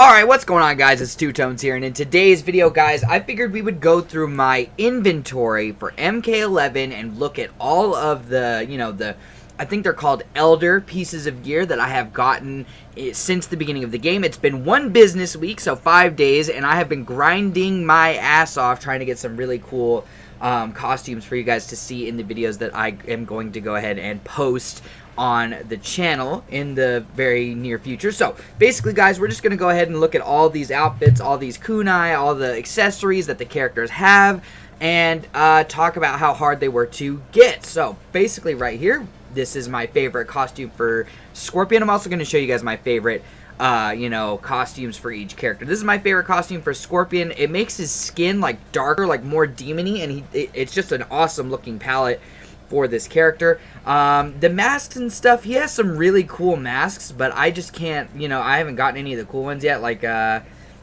Alright, what's going on, guys? It's Two Tones here, and in today's video, guys, I figured we would go through my inventory for MK11 and look at all of the, I think they're called Elder pieces of gear that I have gotten since the beginning of the game. It's been one business week, so 5 days, and I have been grinding my ass off trying to get some really cool costumes for you guys to see in the videos that I am going to go ahead and post on the channel in the very near future. So basically, guys, we're just going to go ahead and look at all these outfits, all these kunai, all the accessories that the characters have, and talk about how hard they were to get. So basically right here, this is my favorite costume for Scorpion. I'm also going to show you guys my favorite costumes for each character. This is my favorite costume for Scorpion. It makes his skin like darker, like more demony, and it's just an awesome looking palette for this character. The masks and stuff, he has some really cool masks, but I just can't, I haven't gotten any of the cool ones yet. Like,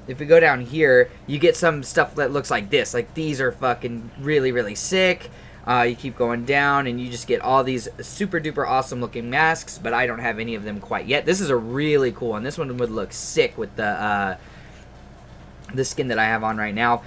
if we go down here, you get some stuff that looks like this. Like, these are fucking really, really sick. You keep going down, and you just get all these super duper awesome looking masks, but I don't have any of them quite yet. This is a really cool one. This one would look sick with the skin that I have on right now.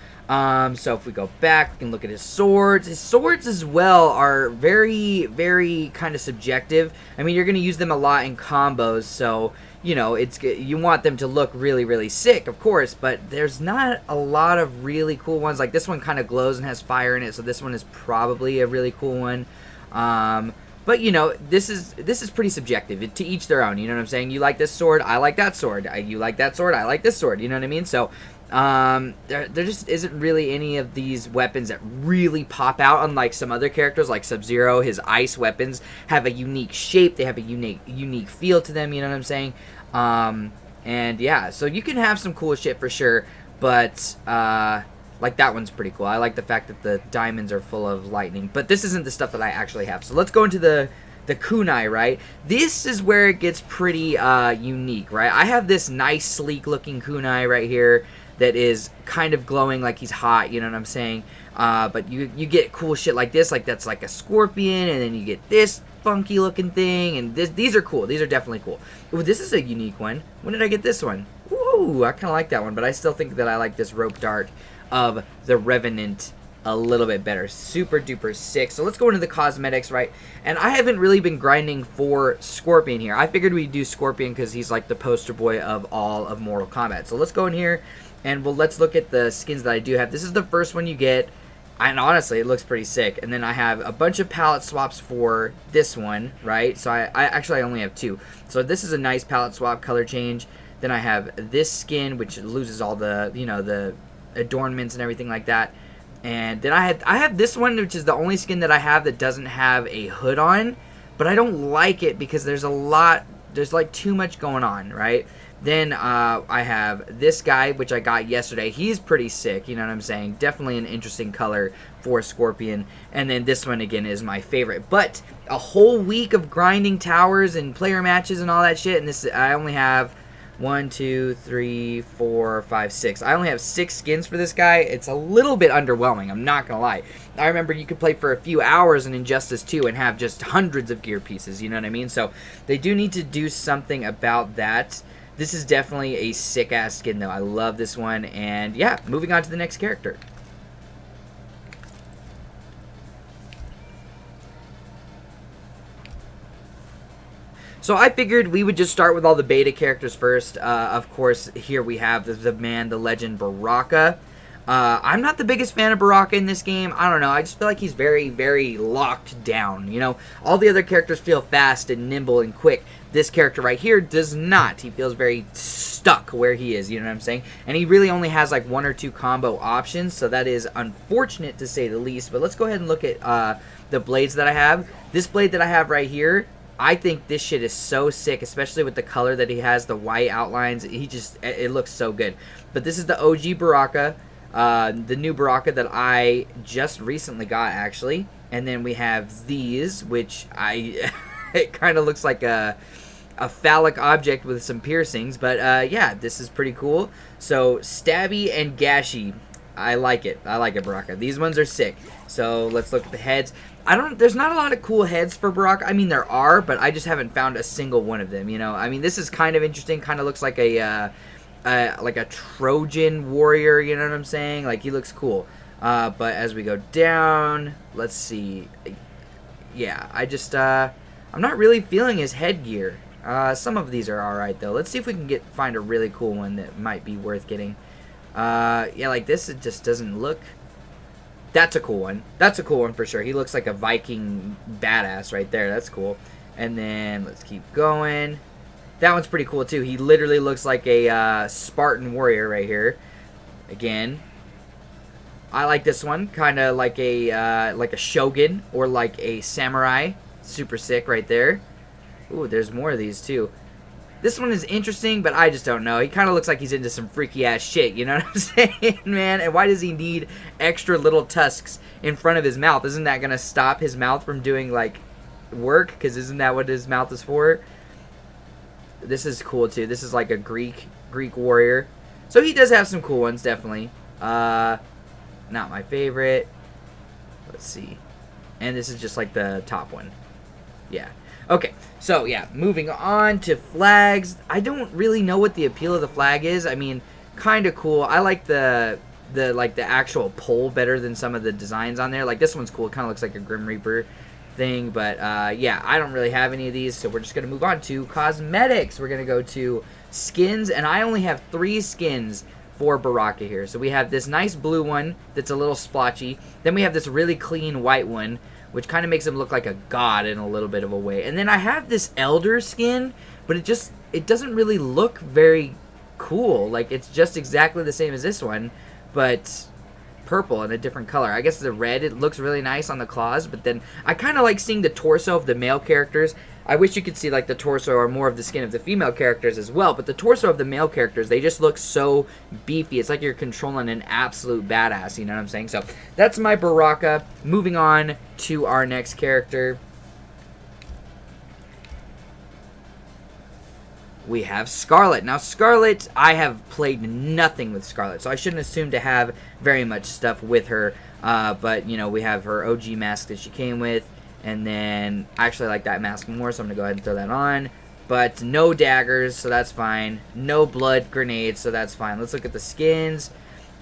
So if we go back, we can look at his swords. His swords as well are very, very kind of subjective. I mean, you're going to use them a lot in combos, so, you want them to look really, really sick, of course, but there's not a lot of really cool ones. Like, this one kind of glows and has fire in it, so this one is probably a really cool one. But, this is pretty subjective. To each their own, you know what I'm saying? You like this sword, I like that sword. You like that sword, I like this sword, you know what I mean? So, there just isn't really any of these weapons that really pop out, unlike some other characters like Sub-Zero. His ice weapons have a unique shape, they have a unique feel to them, you know what I'm saying? And yeah, so you can have some cool shit for sure, but, like, that one's pretty cool. I like the fact that the diamonds are full of lightning, but this isn't the stuff that I actually have. So let's go into the kunai, right? This is where it gets pretty unique, right? I have this nice sleek looking kunai right here that is kind of glowing like he's hot, you know what I'm saying? But you get cool shit like this, like that's like a scorpion, and then you get this funky looking thing, and these are cool. These are definitely cool. Ooh, this is a unique one. When did I get this one? Ooh, I kind of like that one, but I still think that I like this rope dart of the Revenant a little bit better. Super duper sick. So let's go into the cosmetics, right? And I haven't really been grinding for Scorpion here. I figured we'd do Scorpion because he's like the poster boy of all of Mortal Kombat. So let's go in here and let's look at the skins that I do have. This is the first one you get, and honestly, it looks pretty sick. And then I have a bunch of palette swaps for this one, right? So I actually only have two. So this is a nice palette swap color change. Then I have this skin, which loses all the, the adornments and everything like that. And then I have this one, which is the only skin that I have that doesn't have a hood on, but I don't like it because there's like too much going on, right? Then I have this guy, which I got yesterday. He's pretty sick, you know what I'm saying? Definitely an interesting color for Scorpion. And then this one, again, is my favorite. But a whole week of grinding towers and player matches and all that shit, and this I only have 1, 2, 3, 4, 5, 6. I only have 6 skins for this guy. It's a little bit underwhelming, I'm not gonna lie. I remember you could play for a few hours in Injustice 2 and have just hundreds of gear pieces, you know what I mean? So they do need to do something about that. This is definitely a sick-ass skin, though. I love this one. And yeah, moving on to the next character. So I figured we would just start with all the beta characters first. Of course, here we have the man, the legend, Baraka. I'm not the biggest fan of Baraka in this game. I don't know. I just feel like he's very, very locked down. All the other characters feel fast and nimble and quick. This character right here does not. He feels very stuck where he is, you know what I'm saying? And he really only has like 1 or 2 combo options, so that is unfortunate to say the least. But let's go ahead and look at the blades that I have. This blade that I have right here, I think this shit is so sick, especially with the color that he has, the white outlines. It looks so good. But this is the OG Baraka, the new Baraka that I just recently got, actually. And then we have these, which it kind of looks like a phallic object with some piercings. But yeah, this is pretty cool. So Stabby and Gashy, I like it. I like it, Baraka. These ones are sick. So let's look at the heads. There's not a lot of cool heads for Baraka. I mean, there are, but I just haven't found a single one of them, I mean, this is kind of interesting. Kind of looks like a like a Trojan warrior, you know what I'm saying? Like, he looks cool. But as we go down, let's see. Yeah, I'm not really feeling his headgear. Some of these are alright, though. Let's see if we can find a really cool one that might be worth getting. Yeah, like this, it just doesn't look... That's a cool one. That's a cool one for sure. He looks like a Viking badass right there. That's cool. And then, let's keep going. That one's pretty cool, too. He literally looks like a Spartan warrior right here. Again, I like this one. Kind of like a shogun or like a samurai. Super sick right there. Ooh, there's more of these, too. This one is interesting, but I just don't know. He kind of looks like he's into some freaky-ass shit, you know what I'm saying, man? And why does he need extra little tusks in front of his mouth? Isn't that going to stop his mouth from doing, like, work? Because isn't that what his mouth is for? This is cool, too. This is like a Greek warrior. So he does have some cool ones, definitely. Not my favorite. Let's see. And this is just like the top one. Yeah. Okay, so yeah, moving on to flags. I don't really know what the appeal of the flag is. I mean, kind of cool. I like the actual pole better than some of the designs on there. Like this one's cool. It kind of looks like a Grim Reaper thing, but yeah, I don't really have any of these, so we're just gonna move on to cosmetics. We're gonna go to skins, and I only have 3 skins for Baraka here. So we have this nice blue one that's a little splotchy. Then we have this really clean white one, which kind of makes him look like a god in a little bit of a way. And then I have this elder skin, but it doesn't really look very cool. Like, it's just exactly the same as this one, but purple in a different color. I guess the red, it looks really nice on the claws, but then I kind of like seeing the torso of the male characters. I wish you could see like the torso or more of the skin of the female characters as well, but the torso of the male characters, they just look so beefy. It's like you're controlling an absolute badass, you know what I'm saying? So that's my Baraka. Moving on to our next character. We have Scarlet. Now Scarlet, I have played nothing with Scarlet, so I shouldn't assume to have very much stuff with her, but you know, we have her OG mask that she came with. And then, I actually like that mask more, so I'm going to go ahead and throw that on. But no daggers, so that's fine. No blood grenades, so that's fine. Let's look at the skins.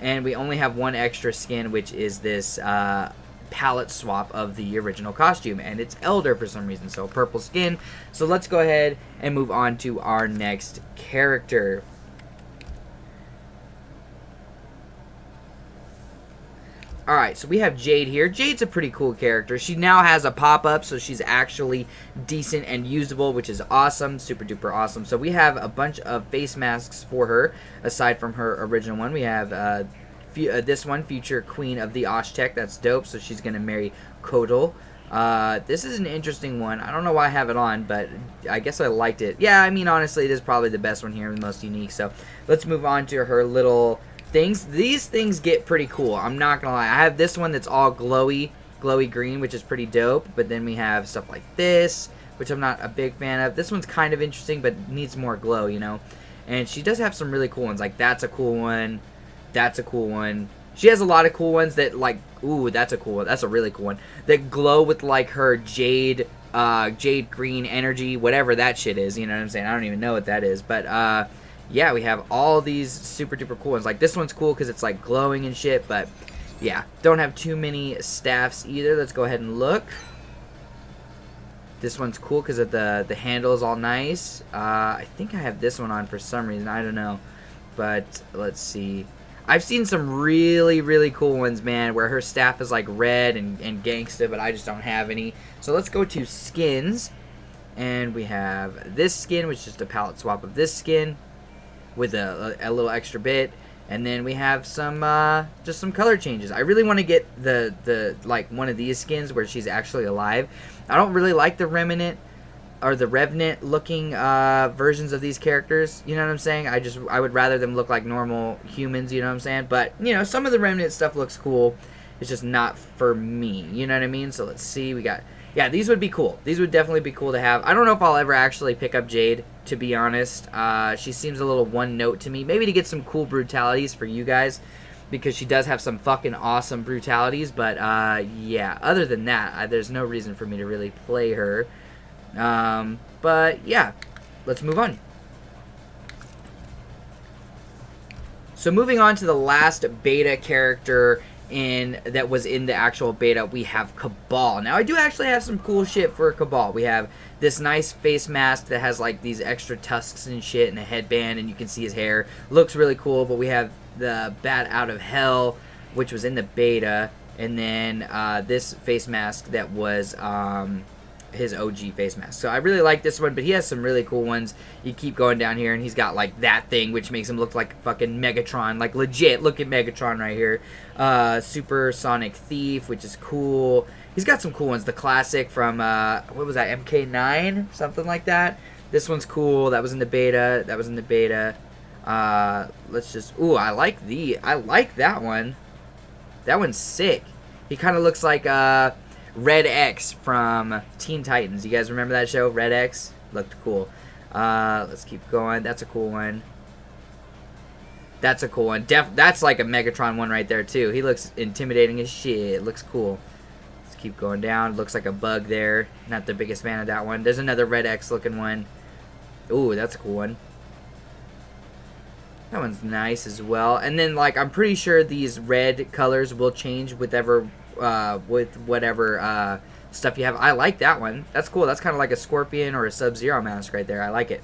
And we only have one extra skin, which is this palette swap of the original costume. And it's Elder for some reason, so purple skin. So let's go ahead and move on to our next character. Alright, so we have Jade here. Jade's a pretty cool character. She now has a pop-up, so she's actually decent and usable, which is awesome. Super duper awesome. So we have a bunch of face masks for her, aside from her original one. We have this one, Future Queen of the Oshtek. That's dope, so she's going to marry Kodal. This is an interesting one. I don't know why I have it on, but I guess I liked it. Yeah, I mean, honestly, it is probably the best one here, the most unique. So let's move on to her little things. These things get pretty cool, I'm not gonna lie. I have this one that's all glowy green, which is pretty dope, but then we have stuff like this, which I'm not a big fan of. This one's kind of interesting, but needs more glow, you know. And she does have some really cool ones, like that's a cool one, that's a cool one. She has a lot of cool ones that, like, ooh, that's a cool one, that's a really cool one, that glow with like her jade green energy, whatever that shit is, you know what I'm saying? I don't even know what that is, but yeah, we have all these super duper cool ones. Like this one's cool because it's like glowing and shit, but yeah, don't have too many staffs either. Let's go ahead and look. This one's cool because of the handle is all nice. I think I have this one on for some reason. I don't know, but let's see. I've seen some really, really cool ones, man, where her staff is like red and gangsta, but I just don't have any. So let's go to skins, and we have this skin, which is just a palette swap of this skin with a little extra bit, and then we have some just some color changes. I really want to get the like one of these skins where she's actually alive. I don't really like the Remnant or the Revenant looking versions of these characters, you know what I'm saying? I would rather them look like normal humans, you know what I'm saying? But you know, some of the Remnant stuff looks cool. It's just not for me, you know what I mean? So let's see. We got, yeah, these would be cool. These would definitely be cool to have. I don't know if I'll ever actually pick up Jade, to be honest. She seems a little one note to me. Maybe to get some cool brutalities for you guys, because she does have some fucking awesome brutalities. But yeah, other than that, there's no reason for me to really play her. But yeah, let's move on. So moving on to the last beta character that was in the actual beta, we have Kabal. Now I do actually have some cool shit for Kabal. We have this nice face mask that has like these extra tusks and shit and a headband, and you can see his hair. Looks really cool. But we have the Bat Out of Hell, which was in the beta, and then this face mask that was his OG face mask. So I really like this one, but he has some really cool ones. You keep going down here, and he's got like that thing, which makes him look like fucking Megatron, like legit. Look at Megatron right here. Supersonic Thief, which is cool. He's got some cool ones. The classic from what was that, MK9, something like that. This one's cool. That was in the beta. That was in the beta. Let's just. Ooh, I like that one. That one's sick. He kind of looks like Red X from Teen Titans. You guys remember that show, Red X? Looked cool. Let's keep going. That's a cool one. That's a cool one. That's like a Megatron one right there, too. He looks intimidating as shit. Looks cool. Let's keep going down. Looks like a bug there. Not the biggest fan of that one. There's another Red X looking one. Ooh, that's a cool one. That one's nice as well. And then, like, I'm pretty sure these red colors will change with whatever stuff you have. I like that one. That's cool. That's kind of like a Scorpion or a Sub-Zero mask right there. I like it.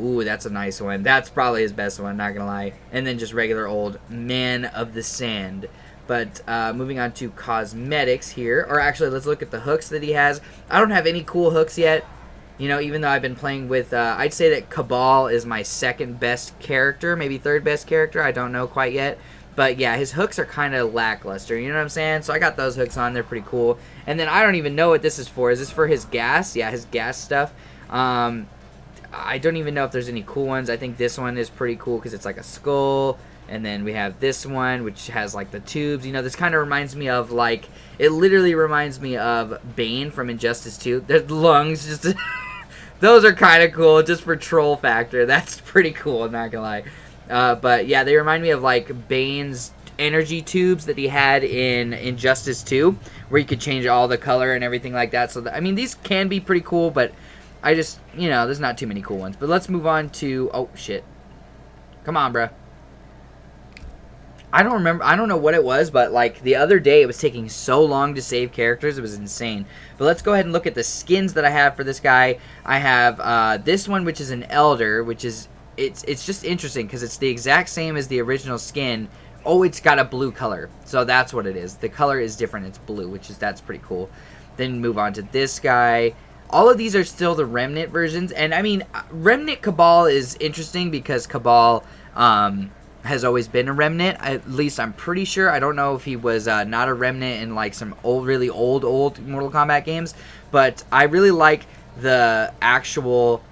Ooh, that's a nice one. That's probably his best one, not gonna lie. And then just regular old Man of the Sand. But moving on to cosmetics here. Or actually, let's look at the hooks that he has. I don't have any cool hooks yet. You know, even though I've been playing with, I'd say that Kabal is my second best character, maybe third best character. I don't know quite yet. But yeah, his hooks are kind of lackluster, you know what I'm saying? So I got those hooks on, they're pretty cool. And then I don't even know what this is for. Is this for his gas? Yeah, his gas stuff. I don't even know if there's any cool ones. I think this one is pretty cool because it's like a skull. And then we have this one, which has like the tubes. You know, this kind of reminds me of like, it literally reminds me of Bane from Injustice 2. The lungs just... Those are kind of cool, just for troll factor. That's pretty cool, I'm not gonna lie. But yeah, they remind me of like Bane's energy tubes that he had in Injustice 2, where you could change all the color and everything like that. So, I mean, these can be pretty cool, but I just, you know, there's not too many cool ones. But let's move on to, oh, shit. Come on, bruh. I don't remember, I don't know what it was, but like the other day it was taking so long to save characters, it was insane. But let's go ahead and look at the skins that I have for this guy. I have this one, which is an Elder, which is, it's just interesting because it's the exact same as the original skin. Oh, it's got a blue color, so that's what it is. The color is different, it's blue, that's pretty cool. Then move on to this guy. All of these are still the Remnant versions, and I mean, Remnant Kabal is interesting because Kabal, has always been a Remnant. At least I'm pretty sure. I don't know if he was not a Remnant in like some really old Mortal Kombat games, but I really like the actual,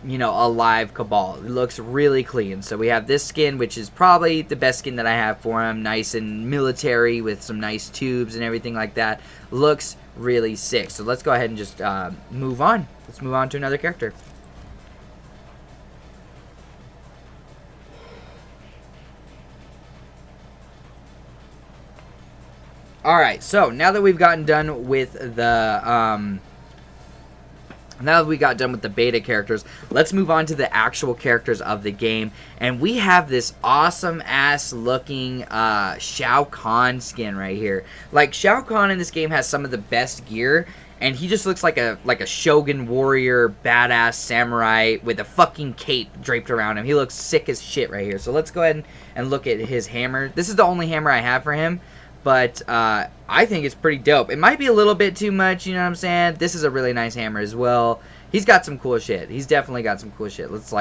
you know, alive Kabal. It looks really clean. So we have this skin, which is probably the best skin that I have for him. Nice and military with some nice tubes and everything like that. Looks really sick. So let's go ahead and just move on. Let's move on to another character. Alright, so now that we've gotten done with the beta characters, let's move on to the actual characters of the game. And we have this awesome ass looking Shao Kahn skin right here. Like, Shao Kahn in this game has some of the best gear, and he just looks like a shogun warrior badass samurai with a fucking cape draped around him. He looks sick as shit right here. So let's go ahead and look at his hammer. This is the only hammer I have for him. But I think it's pretty dope. It might be a little bit too much, you know what I'm saying? This is a really nice hammer as well. He's got some cool shit. He's definitely got some cool shit. Let's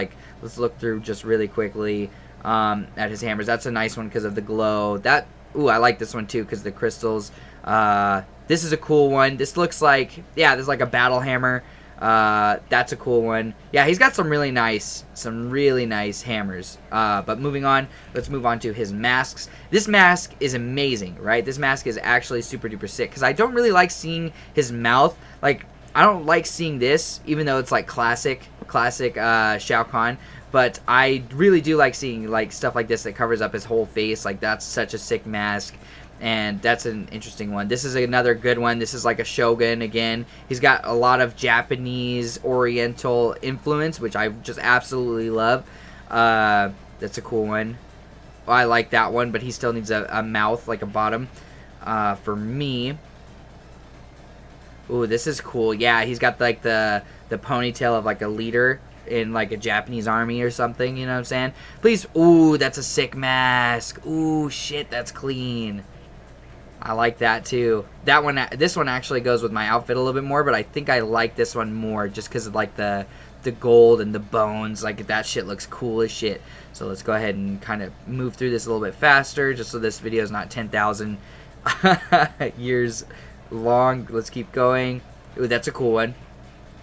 look through just really quickly at his hammers. That's a nice one because of the glow. Ooh, I like this one too because the crystals. This is a cool one. This looks like, yeah, there's like a battle hammer. That's a cool one. Yeah, he's got some really nice hammers. But moving on, let's move on to his masks. This mask is amazing, right? This mask is actually super duper sick because I don't really like seeing his mouth. Like, I don't like seeing this, even though it's like classic Shao Kahn. But I really do like seeing like stuff like this that covers up his whole face. Like, that's such a sick mask. And that's an interesting one. This is another good one. This is like a shogun again. He's got a lot of Japanese Oriental influence, which I just absolutely love. That's a cool one. I like that one, but he still needs a mouth, like a bottom. For me, ooh, this is cool. Yeah, he's got like the ponytail of like a leader in like a Japanese army or something, you know what I'm saying? Please, ooh, that's a sick mask. Ooh, shit, that's clean. I like that too. That one, this one actually goes with my outfit a little bit more, but I think I like this one more just because of like the gold and the bones. Like, that shit looks cool as shit. So let's go ahead and kind of move through this a little bit faster, just so this video is not 10,000 years long. Let's keep going. Ooh, that's a cool one.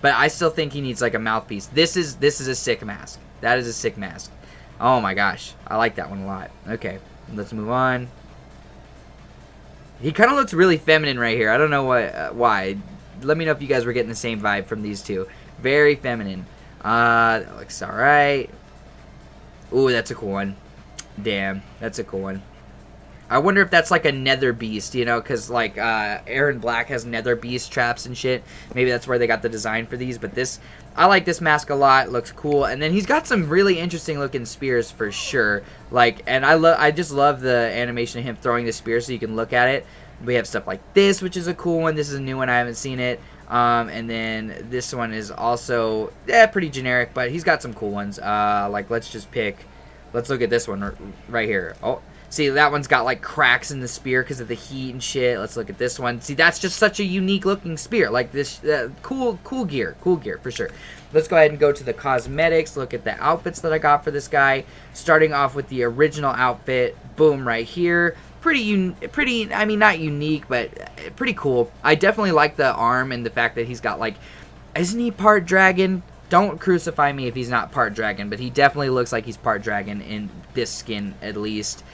But I still think he needs like a mouthpiece. This is a sick mask. That is a sick mask. Oh my gosh, I like that one a lot. Okay, let's move on. He kind of looks really feminine right here. I don't know why. Let me know if you guys were getting the same vibe from these two. Very feminine. That looks alright. Ooh, that's a cool one. Damn, that's a cool one. I wonder if that's like a nether beast, you know, because like Aaron Black has nether beast traps and shit. Maybe that's where they got the design for these. But this, I like this mask a lot. It looks cool. And then he's got some really interesting looking spears for sure. Like, and I just love the animation of him throwing the spear so you can look at it. We have stuff like this, which is a cool one. This is a new one. I haven't seen it. And then this one is also pretty generic, but he's got some cool ones. Like, let's look at this one right here. Oh. See, that one's got like cracks in the spear because of the heat and shit. Let's look at this one. See, that's just such a unique looking spear. Like this, cool gear for sure. Let's go ahead and go to the cosmetics. Look at the outfits that I got for this guy. Starting off with the original outfit. Boom, right here. Pretty, I mean, not unique, but pretty cool. I definitely like the arm and the fact that he's got like, isn't he part dragon? Don't crucify me if he's not part dragon, but he definitely looks like he's part dragon in this skin at least.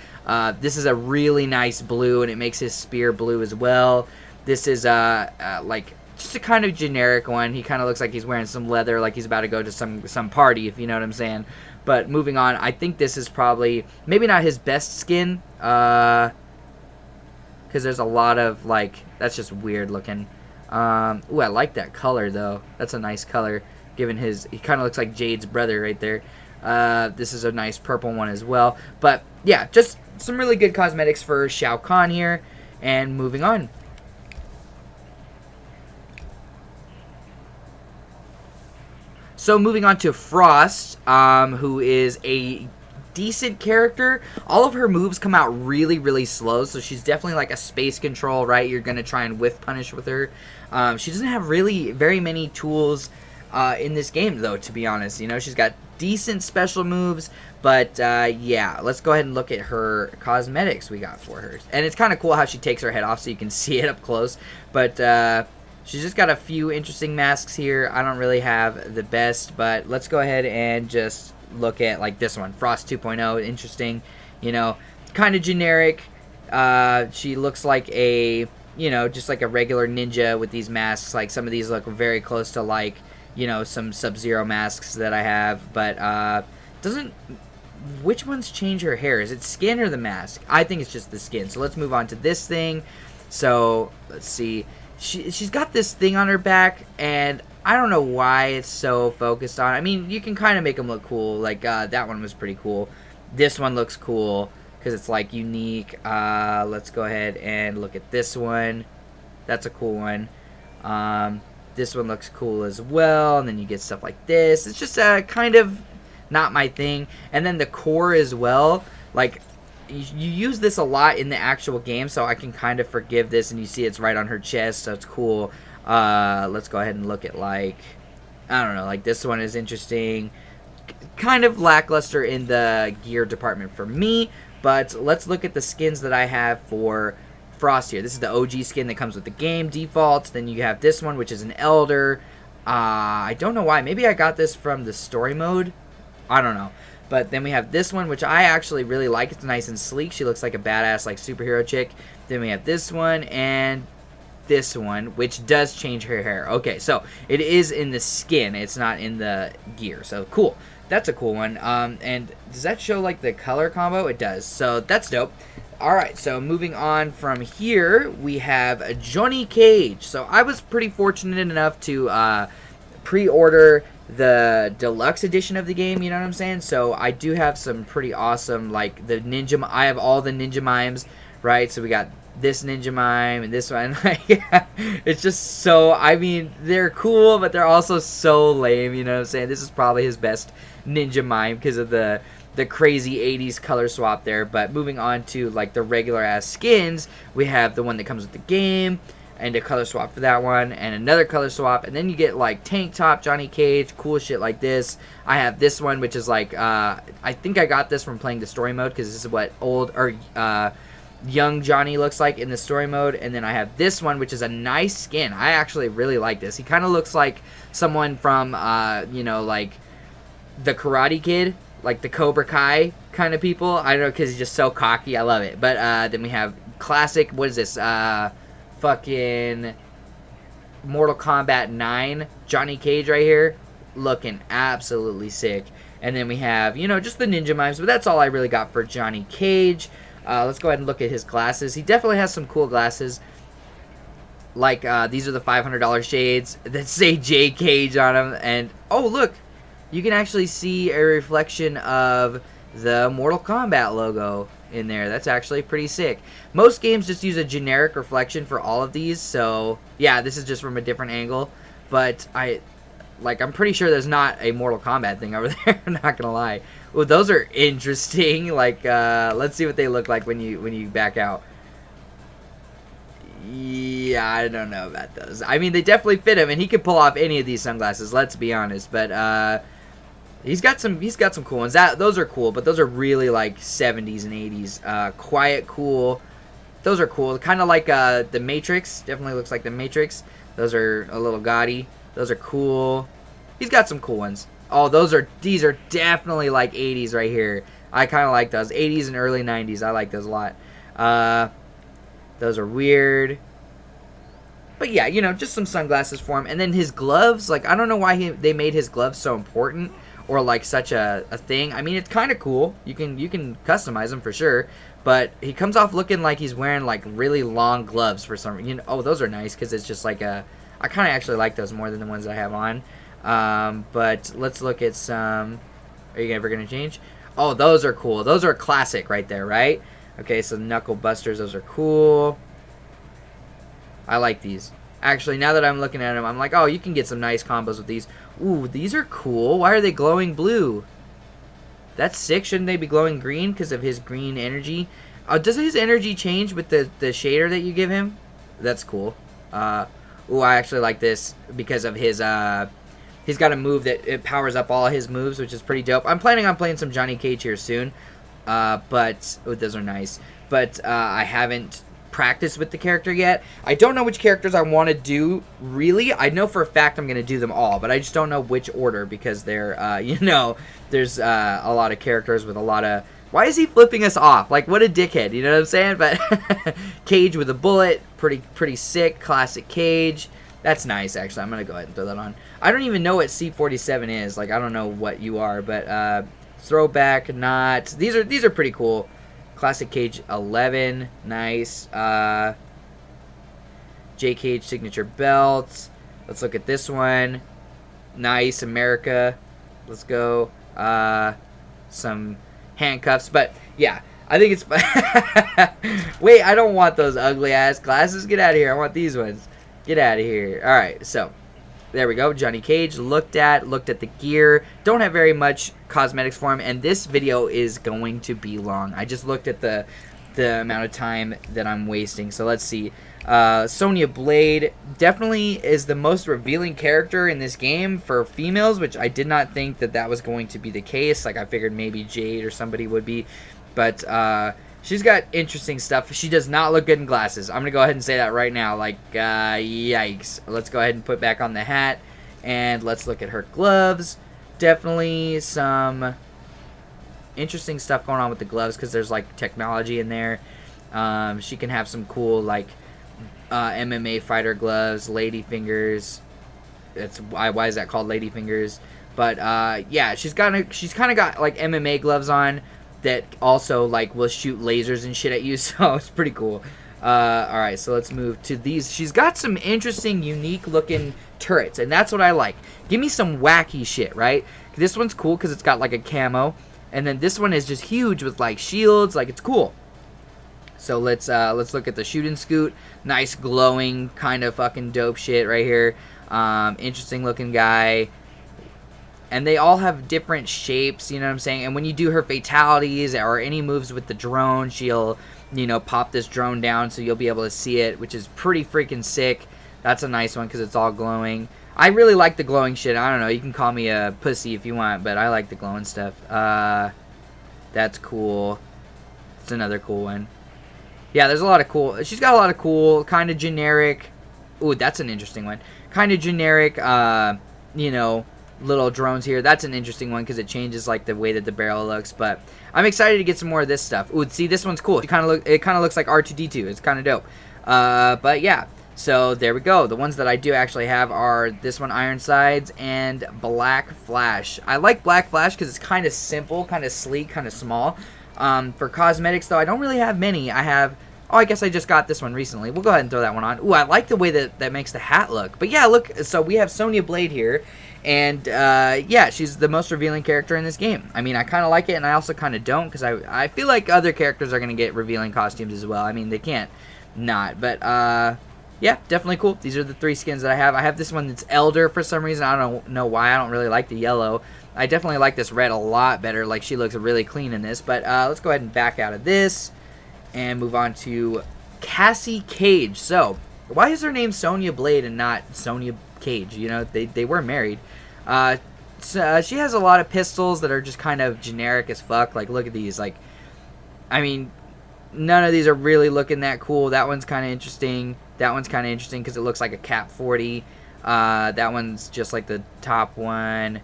This is a really nice blue, and it makes his spear blue as well. This is like just a kind of generic one. He kind of looks like he's wearing some leather, like he's about to go to some party, if you know what I'm saying. But moving on, I think this is probably maybe not his best skin, because there's a lot of like, that's just weird looking. Ooh, I like that color though. That's a nice color. Given he kind of looks like Jade's brother right there. This is a nice purple one as well. But yeah, just some really good cosmetics for Shao Kahn here. And moving on. So moving on to Frost, who is a decent character. All of her moves come out really, really slow, so she's definitely like a space control, right? You're going to try and whiff punish with her. She doesn't have really very many tools in this game, though, to be honest. You know, she's got decent special moves, but yeah, let's go ahead and look at her cosmetics we got for her. And it's kind of cool how she takes her head off so you can see it up close, but she's just got a few interesting masks here. I don't really have the best, but let's go ahead and just look at like this one, Frost 2.0. Interesting, you know, kind of generic. She looks like a, you know, just like a regular ninja with these masks. Like some of these look very close to like, you know, some Sub-Zero masks that I have, but which ones change her hair? Is it skin or the mask? I think it's just the skin. So let's move on to this thing. So let's see. She's got this thing on her back, and I don't know why it's so focused on. I mean, you can kind of make them look cool. Like that one was pretty cool. This one looks cool because it's like unique. Let's go ahead and look at this one. That's a cool one. This one looks cool as well, and then you get stuff like this. It's just kind of not my thing. And then the core as well, like you use this a lot in the actual game, so I can kind of forgive this, and you see it's right on her chest, so it's cool. Let's go ahead and look at like, I don't know, like this one is interesting. Kind of lackluster in the gear department for me, but let's look at the skins that I have for Frost here. This is the OG skin that comes with the game default. Then you have this one, which is an Elder. I don't know why. Maybe I got this from the story mode. I don't know. But then we have this one, which I actually really like. It's nice and sleek. She looks like a badass like superhero chick. Then we have this one and this one, which does change her hair. Okay, so it is in the skin. It's not in the gear. So cool. That's a cool one. And does that show like the color combo? It does. So that's dope. Alright, so moving on from here, we have Johnny Cage. So I was pretty fortunate enough to pre-order the deluxe edition of the game, you know what I'm saying? So I do have some pretty awesome, like the ninja, I have all the ninja mimes, right? So we got this ninja mime and this one. Yeah, it's just so, I mean, they're cool, but they're also so lame, you know what I'm saying? This is probably his best ninja mime because of the crazy 80s color swap there. But moving on to like the regular ass skins, we have the one that comes with the game and a color swap for that one and another color swap, and then you get like tank top Johnny Cage, cool shit like this. I have this one, which is like I think I got this from playing the story mode because this is what old or young Johnny looks like in the story mode. And then I have this one, which is a nice skin. I actually really like this. He kind of looks like someone from you know, like the Karate Kid, like the Cobra Kai kind of people. I don't know, because he's just so cocky. I love it. But then we have classic, what is this, fucking Mortal Kombat 9 Johnny Cage right here, looking absolutely sick. And then we have, you know, just the ninja mimes, but that's all I really got for Johnny Cage. Let's go ahead and look at his glasses. He definitely has some cool glasses. Like, these are the $500 shades that say J Cage on them. And, oh, look, you can actually see a reflection of the Mortal Kombat logo in there. That's actually pretty sick. Most games just use a generic reflection for all of these, so yeah, this is just from a different angle. But I'm pretty sure there's not a Mortal Kombat thing over there. I'm not gonna lie. Well, those are interesting. Like, let's see what they look like when you back out. Yeah, I don't know about those. I mean, they definitely fit him, and he could pull off any of these sunglasses. Let's be honest, but he's got some cool ones. Those are cool, but those are really like 70s and 80s. Quiet cool. Those are cool. Kind of like the Matrix. Definitely looks like the Matrix. Those are a little gaudy. Those are cool. He's got some cool ones. Oh, these are definitely like 80s right here. I kind of like those. 80s and early 90s. I like those a lot. Those are weird. But yeah, you know, just some sunglasses for him. And then his gloves, like, I don't know why they made his gloves so important. Or like such a thing. I mean, it's kind of cool. You can customize them for sure, but he comes off looking like he's wearing like really long gloves for some reason. You know, oh, those are nice because it's just like I kind of actually like those more than the ones I have on. But let's look at some. Are you ever gonna change? Oh, those are cool. Those are classic right there, right? Okay, so knuckle busters. Those are cool. I like these. Actually, now that I'm looking at them, I'm like, oh, you can get some nice combos with these. Ooh, these are cool. Why are they glowing blue? That's sick. Shouldn't they be glowing green because of his green energy? Does his energy change with the shader that you give him? That's cool. Ooh, I actually like this because of his, he's got a move that it powers up all his moves, which is pretty dope. I'm planning on playing some Johnny Cage here soon. But, oh, those are nice. But, I haven't practice with the character yet. I don't know which characters I want to do, really. I know for a fact I'm going to do them all, but I just don't know which order because they're, you know, there's a lot of characters with a lot of... Why is he flipping us off? Like, what a dickhead, you know what I'm saying? But Cage with a bullet, pretty sick, classic Cage. That's nice, actually. I'm going to go ahead and throw that on. I don't even know what C47 is. Like, I don't know what you are, but throwback, not... These are pretty cool. Classic Cage 11, nice. J Cage signature belt. Let's look at this one. Nice, America. Let's go. Some handcuffs, but yeah, I think it's... Wait, I don't want those ugly ass glasses. Get out of here. I want these ones. Get out of here. All right, so there we go. Johnny Cage looked at the gear. Don't have very much cosmetics for him, and this video is going to be long. I just looked at the amount of time that I'm wasting. So let's see. Sonya Blade definitely is the most revealing character in this game for females, which I did not think that was going to be the case. Like, I figured maybe Jade or somebody would be, but she's got interesting stuff. She does not look good in glasses. I'm gonna go ahead and say that right now. Like, yikes. Let's go ahead and put back on the hat, and let's look at her gloves. Definitely some interesting stuff going on with the gloves because there's like technology in there. She can have some cool like MMA fighter gloves, lady fingers. That's why is that called lady fingers? But yeah, she's kind of got like MMA gloves on that also like will shoot lasers and shit at you, so it's pretty cool. Alright, so let's move to these. She's got some interesting, unique looking turrets, and that's what I like. Give me some wacky shit, right? This one's cool because it's got like a camo, and then this one is just huge with like shields, like it's cool. So let's look at the shoot and scoot. Nice glowing kind of fucking dope shit right here. Interesting looking guy. And they all have different shapes, you know what I'm saying? And when you do her fatalities or any moves with the drone, she'll, you know, pop this drone down so you'll be able to see it, which is pretty freaking sick. That's a nice one because it's all glowing. I really like the glowing shit. I don't know, you can call me a pussy if you want, but I like the glowing stuff. That's cool. It's another cool one. Yeah, there's a lot of cool. She's got a lot of cool, kind of generic. Ooh, that's an interesting one. Kind of generic, you know, little drones here. That's an interesting one because it changes like the way that the barrel looks. But I'm excited to get some more of this stuff. Ooh, see, this one's cool. It kind of looks like R2D2. It's kind of dope. But yeah, so there we go. The ones that I do actually have are this one, Iron Sides, and Black Flash. I like Black Flash because it's kind of simple, kind of sleek, kind of small. For cosmetics though, I don't really have many. I have. Oh, I guess I just got this one recently. We'll go ahead and throw that one on. Ooh, I like the way that makes the hat look. But yeah, look. So we have Sonya Blade here. And, yeah, she's the most revealing character in this game. I mean, I kind of like it, and I also kind of don't, because I feel like other characters are going to get revealing costumes as well. I mean, they can't not. But, yeah, definitely cool. These are the 3 skins that I have. I have this one that's Elder for some reason. I don't know why. I don't really like the yellow. I definitely like this red a lot better. Like, she looks really clean in this. But, let's go ahead and back out of this and move on to Cassie Kage. So, why is her name Sonya Blade and not Sonya Kage? You know, they were married. So, she has a lot of pistols that are just kind of generic as fuck. Like, look at these. Like, I mean, none of these are really looking that cool. That one's kind of interesting. That one's kind of interesting because it looks like a Cap 40. That one's just like the top one.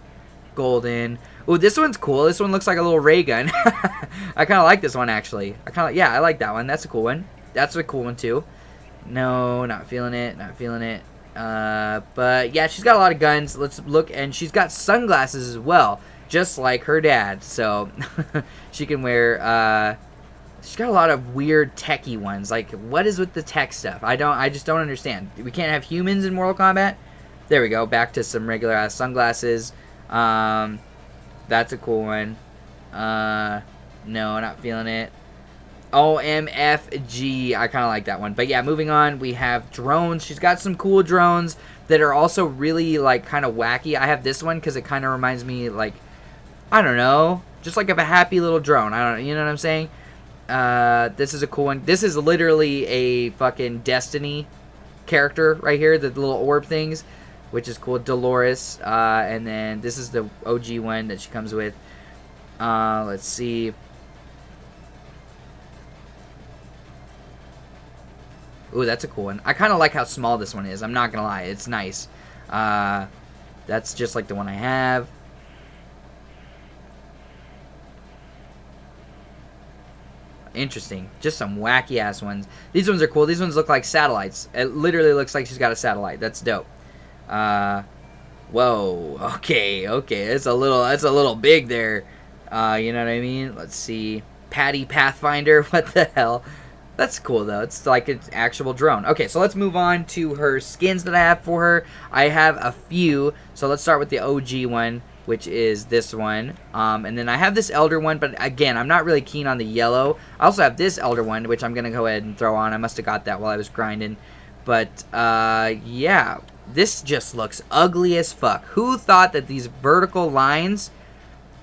Golden. Ooh, this one's cool. This one looks like a little ray gun. I kind of like this one, actually. Yeah, I like that one. That's a cool one. That's a cool one, too. No, not feeling it. Not feeling it. But yeah, she's got a lot of guns. Let's look, and she's got sunglasses as well, just like her dad. So she can wear. She's got a lot of weird techie ones. Like, what is with the tech stuff? I just don't understand. We can't have humans in Mortal Kombat. There we go. Back to some regular ass sunglasses. That's a cool one. No, not feeling it. OMFG. I kind of like that one. But yeah, moving on, we have drones. She's got some cool drones that are also really, like, kind of wacky. I have this one because it kind of reminds me, like, I don't know, just like of a happy little drone. I don't know, you know what I'm saying? This is a cool one. This is literally a fucking Destiny character right here, the little orb things, which is cool. Dolores. And then this is the OG one that she comes with. Let's see. Ooh, that's a cool one. I kind of like how small this one is. I'm not going to lie. It's nice. That's just like the one I have. Interesting. Just some wacky-ass ones. These ones are cool. These ones look like satellites. It literally looks like she's got a satellite. That's dope. Whoa. Okay. It's a little big there. You know what I mean? Let's see. Patty Pathfinder. What the hell? That's cool, though. It's like an actual drone. Okay, so let's move on to her skins that I have for her. I have a few. So let's start with the OG one, which is this one. And then I have this Elder one, but again, I'm not really keen on the yellow. I also have this Elder one, which I'm going to go ahead and throw on. I must have got that while I was grinding. But, yeah. This just looks ugly as fuck. Who thought that these vertical lines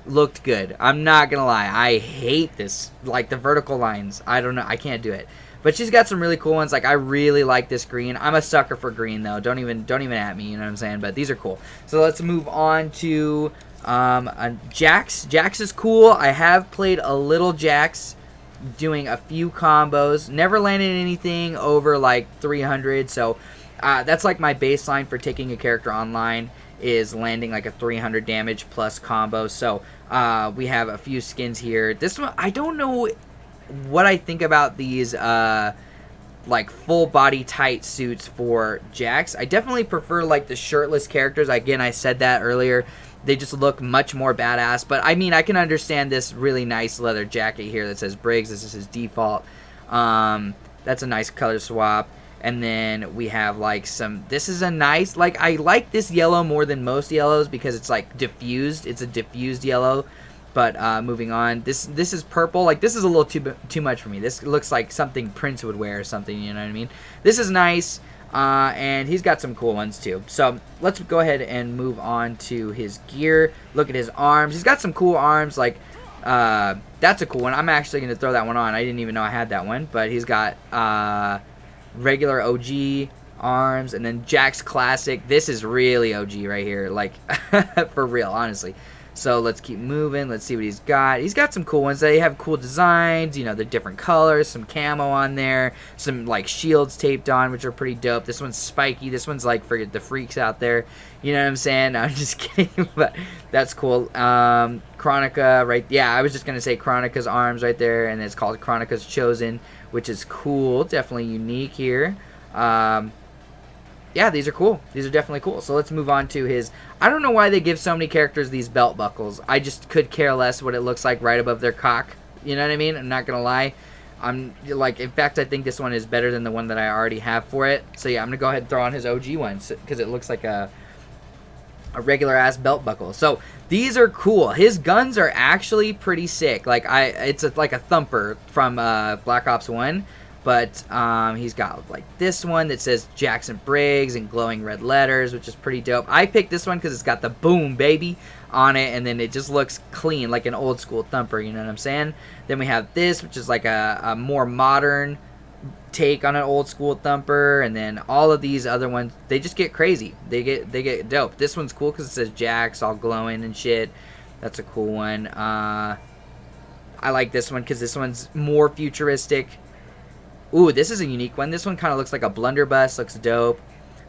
looked good? I'm not gonna lie, I hate this, like the vertical lines. I don't know, I can't do it. But she's got some really cool ones. Like, I really like this green. I'm a sucker for green, though. Don't even at me, you know what I'm saying? But these are cool. So let's move on to Jax. Jax is cool. I have played a little Jax, doing a few combos. Never landed anything over like 300. So that's like my baseline for taking a character online, is landing like a 300 damage plus combo. So we have a few skins here. This one, I don't know what I think about these like full body tight suits for Jax. I definitely prefer like the shirtless characters. Again, I said that earlier. They just look much more badass. But I mean, I can understand this really nice leather jacket here that says Briggs. This is his default. That's a nice color swap. And then we have like some, this is a nice, like I like this yellow more than most yellows because it's like diffused. It's a diffused yellow. But moving on, this is purple. Like this is a little too much for me. This looks like something Prince would wear or something, you know what I mean? This is nice. And he's got some cool ones too. So let's go ahead and move on to his gear. Look at his arms. He's got some cool arms. Like that's a cool one. I'm actually going to throw that one on. I didn't even know I had that one. But he's got regular OG arms, and then Jack's Classic. This is really OG right here, like for real, honestly. So let's keep moving. Let's see what he's got. He's got some cool ones. They have cool designs, you know, they're different colors, some camo on there, some like shields taped on, which are pretty dope. This one's spiky. This one's like for the freaks out there. You know what I'm saying? I'm just kidding, but that's cool. Chronica, right? Yeah, I was just gonna say Chronica's arms right there, and it's called Chronica's Chosen, which is cool. Definitely unique here. Yeah, these are cool. These are definitely cool. So let's move on to his... I don't know why they give so many characters these belt buckles. I just could care less what it looks like right above their cock. You know what I mean? I'm not going to lie. I'm like, in fact, I think this one is better than the one that I already have for it. So yeah, I'm going to go ahead and throw on his OG one because it looks like a regular ass belt buckle. So these are cool. His guns are actually pretty sick. Like it's like a thumper from Black Ops 1. But he's got like this one that says Jackson Briggs in glowing red letters, which is pretty dope. I picked this one because it's got the boom baby on it, and then it just looks clean, like an old school thumper, you know what I'm saying? Then we have this, which is like a more modern take on an old school thumper, and then all of these other ones, they just get crazy. They get dope. This one's cool because it says Jax all glowing and shit. That's a cool one. I like this one because this one's more futuristic. Ooh, this is a unique one. This one kind of looks like a blunderbuss. Looks dope.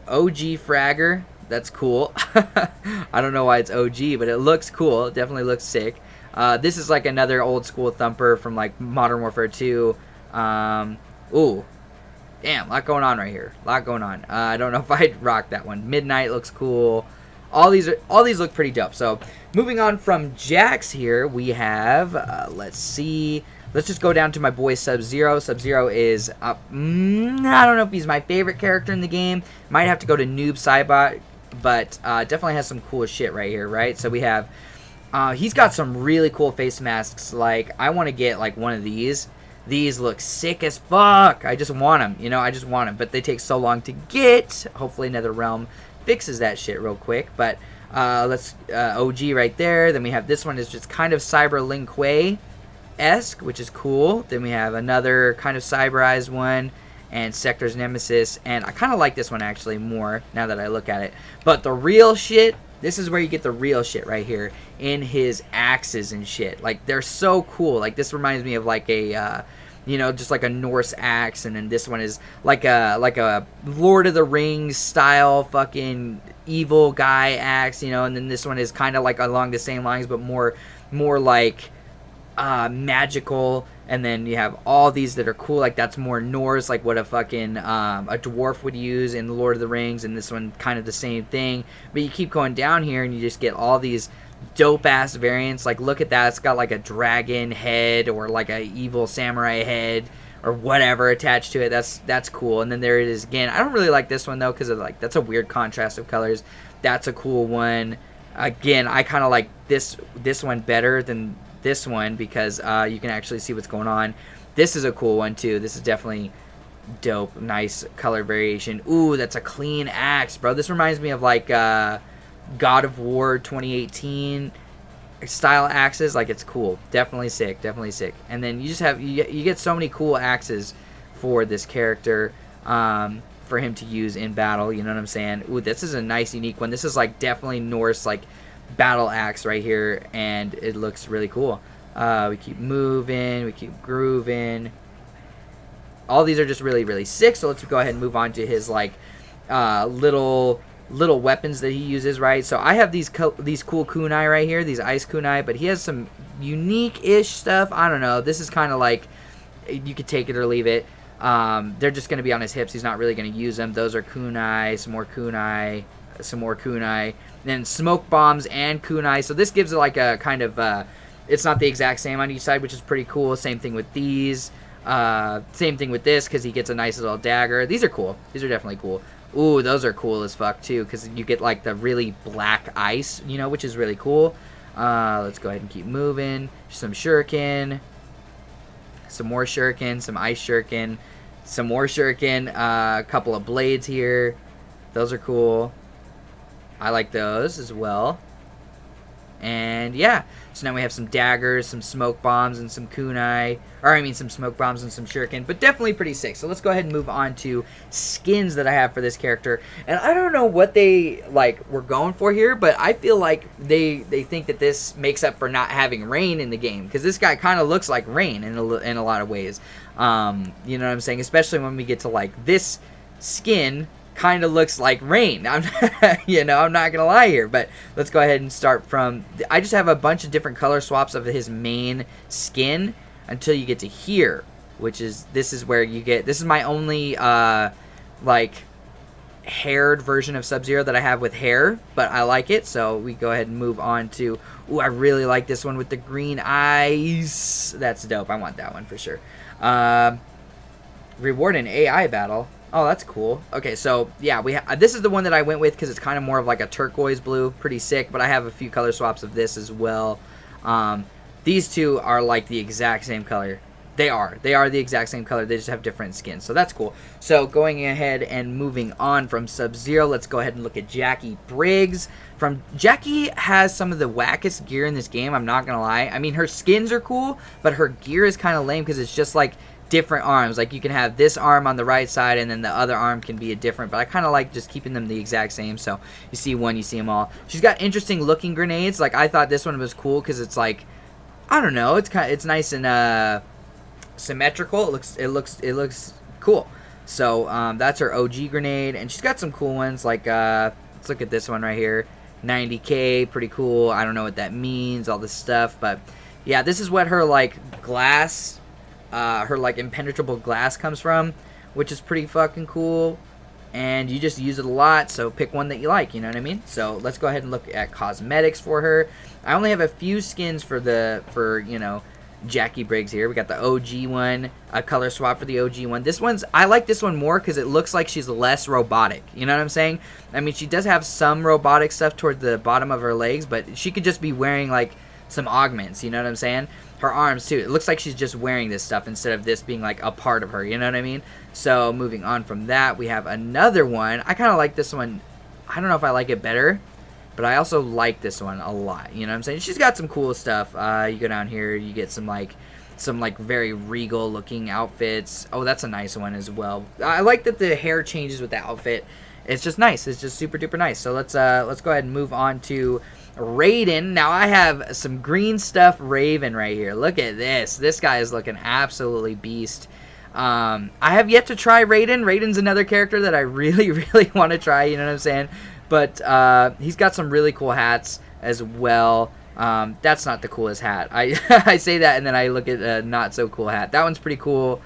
OG Fragger. That's cool. I don't know why it's OG, but it looks cool. It definitely looks sick. This is like another old school thumper from like Modern Warfare 2. Ooh. Damn, a lot going on right here. A lot going on. I don't know if I'd rock that one. Midnight looks cool. All these look pretty dope. So, moving on from Jax here, we have, let's see... Let's just go down to my boy Sub-Zero. Sub-Zero is, I don't know if he's my favorite character in the game. Might have to go to Noob Saibot, but definitely has some cool shit right here, right? So we have, he's got some really cool face masks. Like, I want to get, like, one of these. These look sick as fuck. I just want them, you know, I just want them. But they take so long to get. Hopefully NetherRealm fixes that shit real quick. But let's, OG right there. Then we have this one is just kind of Cyber Lin Kuei-esque, which is cool. Then we have another kind of cyberized one, and Sector's Nemesis, and I kind of like this one actually more now that I look at it. But the real shit, this is where you get the real shit right here in his axes and shit. Like, they're so cool. Like, this reminds me of like a you know, just like a Norse axe, and then this one is like a Lord of the Rings style fucking evil guy axe, you know, and then this one is kind of like along the same lines but more like magical. And then you have all these that are cool, like that's more Norse, like what a fucking a dwarf would use in the Lord of the Rings, and this one kind of the same thing. But you keep going down here and you just get all these dope ass variants. Like, look at that, it's got like a dragon head or like a evil samurai head or whatever attached to it. That's cool. And then there it is again. I don't really like this one though, because of like that's a weird contrast of colors. That's a cool one. Again, I kind of like this one better than this one because you can actually see what's going on. This is a cool one too. This is definitely dope. Nice color variation. Ooh, that's a clean axe, bro. This reminds me of like God of War 2018 style axes. Like, it's cool. Definitely sick. Definitely sick. And then you just have you get so many cool axes for this character for him to use in battle. You know what I'm saying? Ooh, this is a nice unique one. This is like definitely Norse like battle axe right here, and it looks really cool. We keep moving, we keep grooving. All these are just really, really sick. So let's go ahead and move on to his like little weapons that he uses, right? So I have these cool kunai right here, these ice kunai, but he has some unique-ish stuff. I don't know. This is kind of like, you could take it or leave it. They're just going to be on his hips. He's not really going to use them. Those are kunai, some more kunai, some more kunai, then smoke bombs and kunai. So this gives it like a kind of it's not the exact same on each side, which is pretty cool. Same thing with these. Same thing with this, because he gets a nice little dagger. These are cool. These are definitely cool. Ooh, those are cool as fuck, too, because you get, like, the really black ice, you know, which is really cool. Let's go ahead and keep moving. Some shuriken. Some more shuriken. Some ice shuriken. Some more shuriken. A couple of blades here. Those are cool. I like those as well. And yeah, so now we have some daggers, some smoke bombs, and some kunai. Or I mean some smoke bombs and some shuriken, but definitely pretty sick. So let's go ahead and move on to skins that I have for this character. And I don't know what they like were going for here, but I feel like they think that this makes up for not having rain in the game, because this guy kind of looks like rain in a lot of ways. You know what I'm saying? Especially when we get to like this skin. Kind of looks like rain. You know, I'm not gonna lie here, but let's go ahead and start from. I just have a bunch of different color swaps of his main skin until you get to here, which is this is where you get. This is my only like haired version of Sub-Zero that I have with hair, but I like it. So we go ahead and move on to. Ooh, I really like this one with the green eyes. That's dope. I want that one for sure. Reward an AI battle. Oh, that's cool. Okay, so yeah, this is the one that I went with because it's kind of more of like a turquoise blue, pretty sick. But I have a few color swaps of this as well. These two are like the exact same color. They are the exact same color. They just have different skins, so that's cool. So going ahead and moving on from Sub-Zero, let's go ahead and look at Jackie Briggs. Jackie has some of the wackest gear in this game. I'm not gonna lie. I mean, her skins are cool, but her gear is kind of lame because it's just like different arms. Like you can have this arm on the right side and then the other arm can be a different, but I kind of like just keeping them the exact same. So you see one, you see them all. She's got interesting looking grenades. Like I thought this one was cool because it's like, I don't know, it's nice and symmetrical. It looks cool. So that's her OG grenade, and she's got some cool ones like let's look at this one right here. 90k, pretty cool. I don't know what that means, all this stuff, but yeah, this is what her like glass her like impenetrable glass comes from, which is pretty fucking cool, and you just use it a lot, so pick one that you like, you know what I mean? So let's go ahead and look at cosmetics for her. I only have a few skins for you know, Jackie Briggs here. We got the OG one, a color swap for the OG one. I like this one more because it looks like she's less robotic, you know what I'm saying? I mean, she does have some robotic stuff toward the bottom of her legs, but she could just be wearing like some augments, you know what I'm saying? Her arms too, it looks like she's just wearing this stuff instead of this being like a part of her, you know what I mean? So moving on from that, we have another one. I kind of like this one. I don't know if I like it better, but I also like this one a lot, you know what I'm saying? She's got some cool stuff. You go down here, you get some like very regal looking outfits. Oh, that's a nice one as well. I like that the hair changes with the outfit. It's just nice. It's just super duper nice. So let's go ahead and move on to Raiden. Now I have some green stuff Raven right here. Look at this. This guy is looking absolutely beast. I have yet to try Raiden. Raiden's another character that I really, really want to try, you know what I'm saying? But he's got some really cool hats as well. That's not the coolest hat. I say that and then I look at a not so cool hat. That one's pretty cool.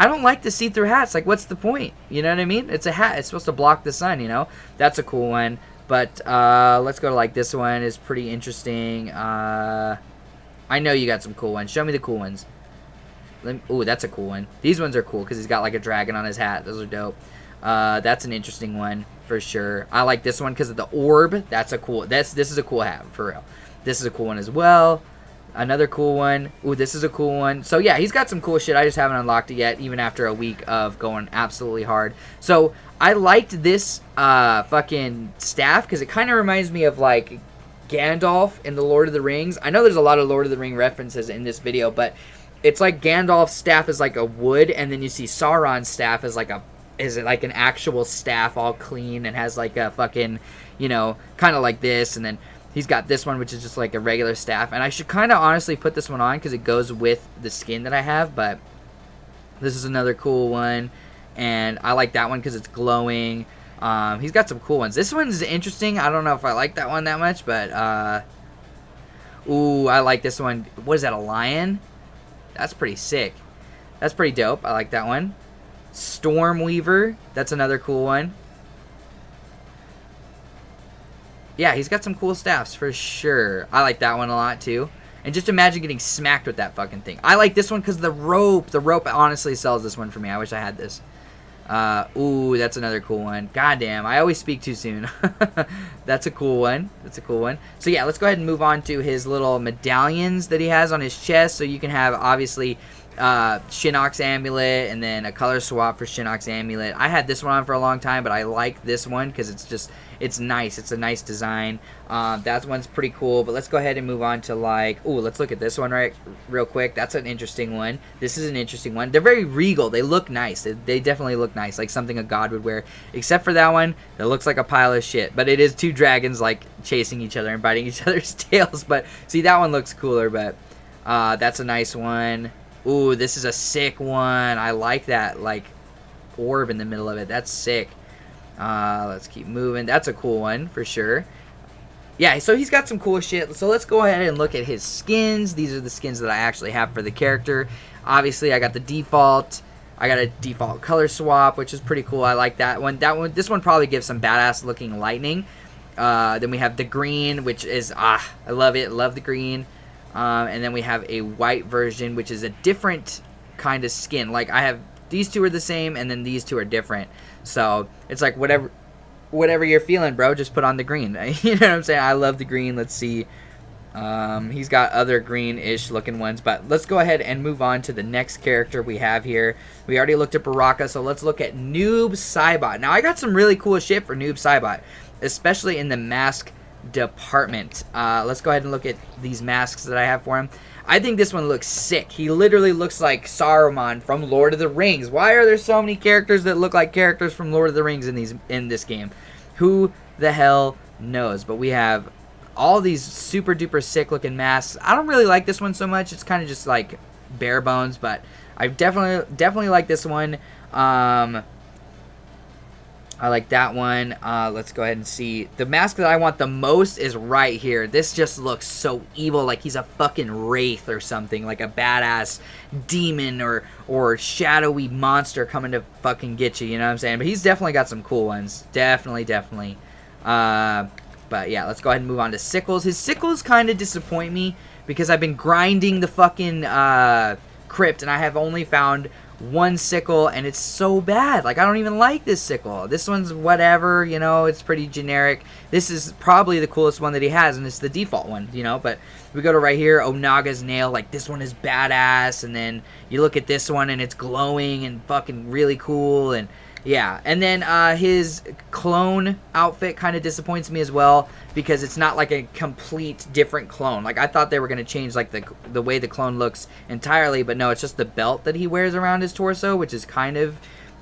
I don't like the see-through hats. Like, what's the point? You know what I mean? It's a hat. It's supposed to block the sun, you know? That's a cool one. But let's go to, like, this one is pretty interesting. I know you got some cool ones. Show me the cool ones. Ooh, that's a cool one. These ones are cool because he's got, like, a dragon on his hat. Those are dope. That's an interesting one for sure. I like this one because of the orb. That's a cool... This is a cool hat, for real. This is a cool one as well. Another cool one. Ooh, this is a cool one. So, yeah, he's got some cool shit. I just haven't unlocked it yet, even after a week of going absolutely hard. So, I liked this fucking staff because it kind of reminds me of, like, Gandalf in the Lord of the Rings. I know there's a lot of Lord of the Ring references in this video, but it's like Gandalf's staff is like a wood, and then you see Sauron's staff as like an actual staff all clean and has like a fucking, you know, kind of like this, and then he's got this one, which is just like a regular staff. And I should kind of honestly put this one on because it goes with the skin that I have. But this is another cool one. And I like that one because it's glowing. He's got some cool ones. This one's interesting. I don't know if I like that one that much. But, ooh, I like this one. What is that, a lion? That's pretty sick. That's pretty dope. I like that one. Stormweaver. That's another cool one. Yeah, he's got some cool staffs for sure. I like that one a lot too. And And just imagine getting smacked with that fucking thing. I like this one because the rope honestly sells this one for me. I wish I had this. Ooh, that's another cool one. Goddamn, I always speak too soon. That's a cool one. That's a cool one. So yeah, let's go ahead and move on to his little medallions that he has on his chest. So you can have, obviously, Shinnok's amulet and then a color swap for Shinnok's amulet. I had this one on for a long time, but I like this one because it's nice. It's a nice design. That one's pretty cool, but let's go ahead and move on to, like, ooh, let's look at this one real quick. That's an interesting one. This is an interesting one. They're very regal. They look nice. They definitely look nice, like something a god would wear, except for that one that looks like a pile of shit. But it is two dragons, like, chasing each other and biting each other's tails. But see, that one looks cooler, but that's a nice one. Ooh, this is a sick one. I like that, like, orb in the middle of it. That's sick. Let's keep moving. That's a cool one for sure. Yeah, so he's got some cool shit. So let's go ahead and look at his skins. These are the skins that I actually have for the character. Obviously, I got the default. I got a default color swap, which is pretty cool. I like that one. This one probably gives some badass looking lightning. Then we have the green, which is, I love it. Love the green. And then we have a white version, which is a different kind of skin. Like, I have, these two are the same, and then these two are different. So, it's like, whatever you're feeling, bro, just put on the green. You know what I'm saying? I love the green. Let's see. He's got other green-ish looking ones, but let's go ahead and move on to the next character we have here. We already looked at Baraka, so let's look at Noob Saibot. Now, I got some really cool shit for Noob Saibot, especially in the mask department. Let's go ahead and look at these masks that I have for him. I think this one looks sick. He literally looks like Saruman from Lord of the Rings. Why are there so many characters that look like characters from Lord of the Rings in this game? Who the hell knows? But we have all these super duper sick looking masks. I don't really like this one so much. It's kind of just like bare bones, but I definitely like this one. I like that one. Let's go ahead and see. The mask that I want the most is right here. This just looks so evil, like he's a fucking wraith or something, like a badass demon or shadowy monster coming to fucking get you, you know what I'm saying? But he's definitely got some cool ones. Definitely. But yeah, let's go ahead and move on to Sickles. His Sickles kind of disappoint me because I've been grinding the fucking Kript, and I have only found one sickle, and it's so bad. Like, I don't even like this sickle. This one's whatever, you know, it's pretty generic. This is probably the coolest one that he has, and it's the default one, you know. But we go to right here, Onaga's nail. Like, this one is badass, and then you look at this one, and it's glowing and fucking really cool, and yeah. And then his clone outfit kind of disappoints me as well, because it's not like a complete different clone. Like, I thought they were going to change like the way the clone looks entirely, but no, it's just the belt that he wears around his torso, which is kind of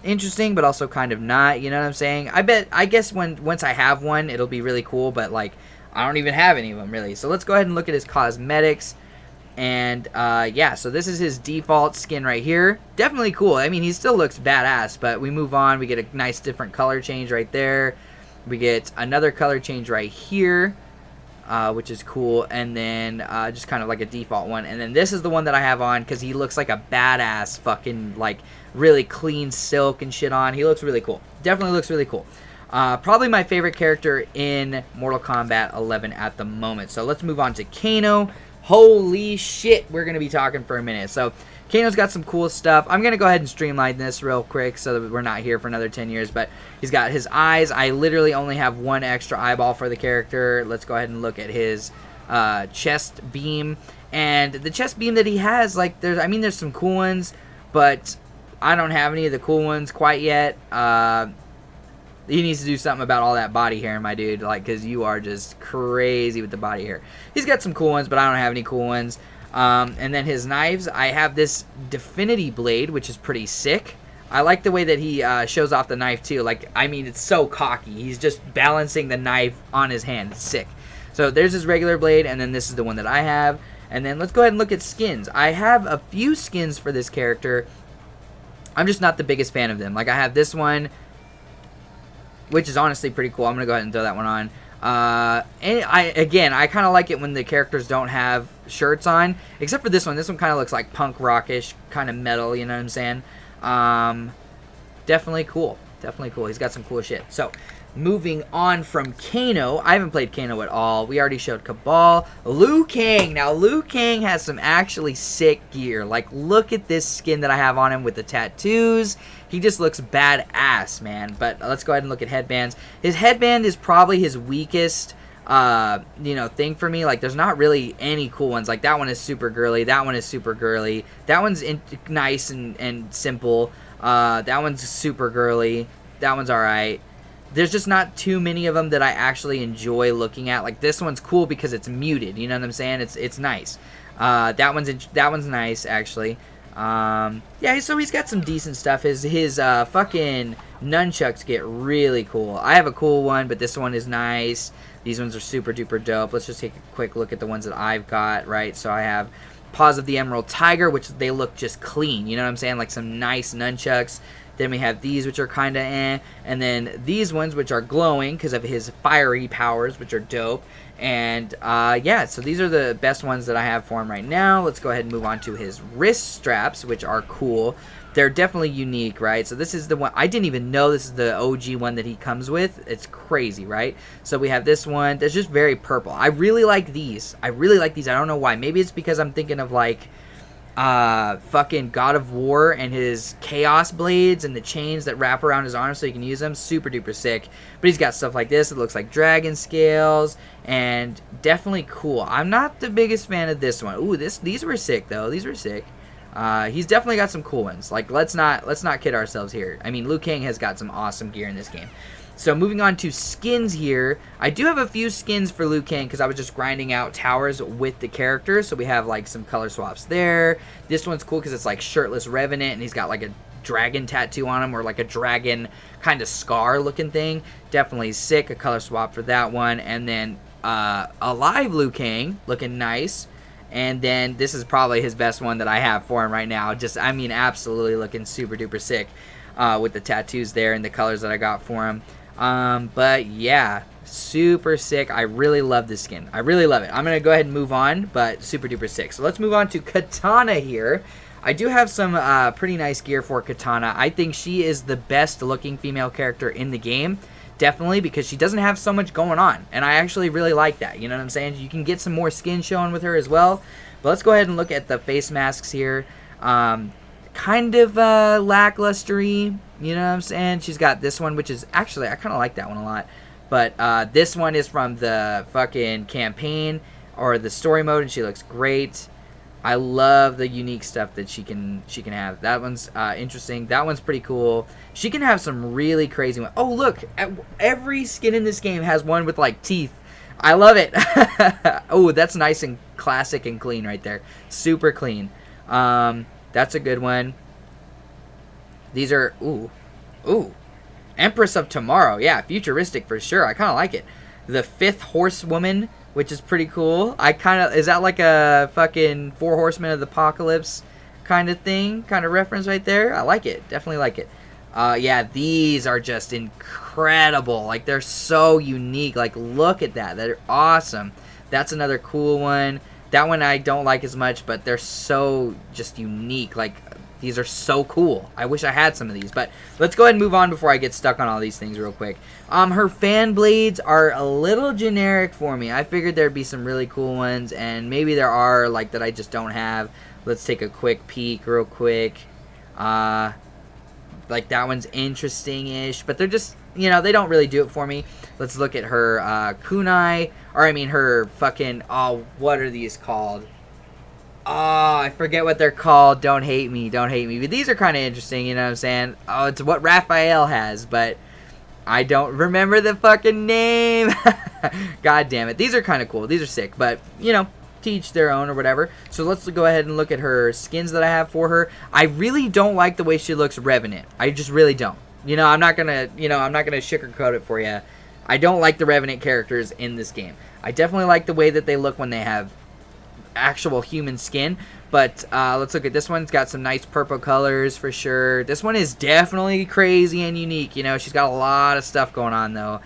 interesting, but also kind of not, you know what I'm saying? I guess once I have one, it'll be really cool, but like, I don't even have any of them really. So let's go ahead and look at his cosmetics. And yeah, so this is his default skin right here. Definitely cool. I mean, he still looks badass, but we move on. We get a nice different color change right there. We get another color change right here, which is cool. And then just kind of like a default one. And then this is the one that I have on because he looks like a badass fucking, like, really clean silk and shit on. He looks really cool. Definitely looks really cool. Probably my favorite character in Mortal Kombat 11 at the moment. So let's move on to Kano. Holy shit, we're going to be talking for a minute. So, Kano's got some cool stuff. I'm going to go ahead and streamline this real quick so that we're not here for another 10 years. But he's got his eyes. I literally only have one extra eyeball for the character. Let's go ahead and look at his chest beam. And the chest beam that he has, like, there's some cool ones, but I don't have any of the cool ones quite yet. He needs to do something about all that body hair, my dude, like, because you are just crazy with the body hair. He's got some cool ones, but I don't have any cool ones. And then his knives, I have this Definity blade, which is pretty sick. I like the way that he shows off the knife, too. Like, I mean, it's so cocky. He's just balancing the knife on his hand. It's sick. So there's his regular blade, and then this is the one that I have. And then let's go ahead and look at skins. I have a few skins for this character. I'm just not the biggest fan of them. Like, I have this one, which is honestly pretty cool. I'm going to go ahead and throw that one on. And I kind of like it when the characters don't have shirts on. Except for this one. This one kind of looks like punk rockish, kind of metal, you know what I'm saying? Definitely cool. Definitely cool. He's got some cool shit. So, Moving on from Kano, I haven't played Kano at all. We already showed Cabal. Liu Kang. Now, Liu Kang has some actually sick gear. Like, look at this skin that I have on him with the tattoos. He just looks badass, man. But let's go ahead and look at headbands. His headband is probably his weakest, thing for me. Like, there's not really any cool ones. Like, that one is super girly. That one is super girly. That one's nice and simple. That one's super girly. That one's alright. There's just not too many of them that I actually enjoy looking at. Like, this one's cool because it's muted. You know what I'm saying? It's nice. That one's nice, actually. Yeah, so he's got some decent stuff. His fucking nunchucks get really cool. I have a cool one, but this one is nice. These ones are super duper dope. Let's just take a quick look at the ones that I've got, right? So I have Paws of the Emerald Tiger, which they look just clean. You know what I'm saying? Like some nice nunchucks. Then we have these, which are kind of eh. And then these ones, which are glowing because of his fiery powers, which are dope. And, yeah, so these are the best ones that I have for him right now. Let's go ahead and move on to his wrist straps, which are cool. They're definitely unique, right? So this is the one. I didn't even know this is the OG one that he comes with. It's crazy, right? So we have this one that's just very purple. I really like these. I don't know why. Maybe it's because I'm thinking of, like, fucking God of War and his chaos blades and the chains that wrap around his arms so you can use them. Super duper sick. But he's got stuff like this. It looks like dragon scales and definitely cool. I'm not the biggest fan of this one. Ooh, these were sick though. These were sick. He's definitely got some cool ones. Like, let's not kid ourselves here. I mean, Liu Kang has got some awesome gear in this game. So moving on to skins here, I do have a few skins for Liu Kang because I was just grinding out towers with the character. So we have like some color swaps there. This one's cool because it's like shirtless Revenant and he's got like a dragon tattoo on him or like a dragon kind of scar looking thing. Definitely sick. A color swap for that one. And then alive Liu Kang looking nice. And then this is probably his best one that I have for him right now. Just, I mean, absolutely looking super duper sick with the tattoos there and the colors that I got for him. But yeah, super sick. I really love this skin. I really love it. I'm going to go ahead and move on, but super duper sick. So let's move on to Katana here. I do have some pretty nice gear for Katana. I think she is the best looking female character in the game. Definitely, because she doesn't have so much going on. And I actually really like that. You know what I'm saying? You can get some more skin showing with her as well. But let's go ahead and look at the face masks here. Kind of lacklustery. You know what I'm saying? She's got this one, which is actually, I kind of like that one a lot. But this one is from the fucking campaign or the story mode, and she looks great. I love the unique stuff that she can have. That one's interesting. That one's pretty cool. She can have some really crazy ones. Oh, look. Every skin in this game has one with, like, teeth. I love it. Oh, that's nice and classic and clean right there. Super clean. That's a good one. These are... Ooh. Empress of Tomorrow. Yeah, futuristic for sure. I kind of like it. The Fifth Horsewoman, which is pretty cool. Is that like a fucking Four Horsemen of the Apocalypse kind of thing? Kind of reference right there? I like it. Definitely like it. Yeah, these are just incredible. Like, they're so unique. Like, look at that. They're awesome. That's another cool one. That one I don't like as much, but they're so just unique. Like, these are so cool. I wish I had some of these. But let's go ahead and move on before I get stuck on all these things real quick. Her fan blades are a little generic for me. I figured there'd be some really cool ones, and maybe there are, like, that I just don't have. Let's take a quick peek real quick. Like, that one's interesting-ish, but they're just, you know, they don't really do it for me. Let's look at her kunai, or I mean her fucking, what are these called? I forget what they're called. Don't hate me. But these are kind of interesting, you know what I'm saying? Oh, it's what Raphael has, but I don't remember the fucking name. God damn it. These are kind of cool. These are sick, but, you know, to each their own or whatever. So let's go ahead and look at her skins that I have for her. I really don't like the way she looks Revenant. I just really don't. You know, I'm not gonna sugarcoat it for you. I don't like the Revenant characters in this game. I definitely like the way that they look when they have actual human skin, but let's look at this one. It's got some nice purple colors for sure. This one is definitely crazy and unique. You know, she's got a lot of stuff going on though,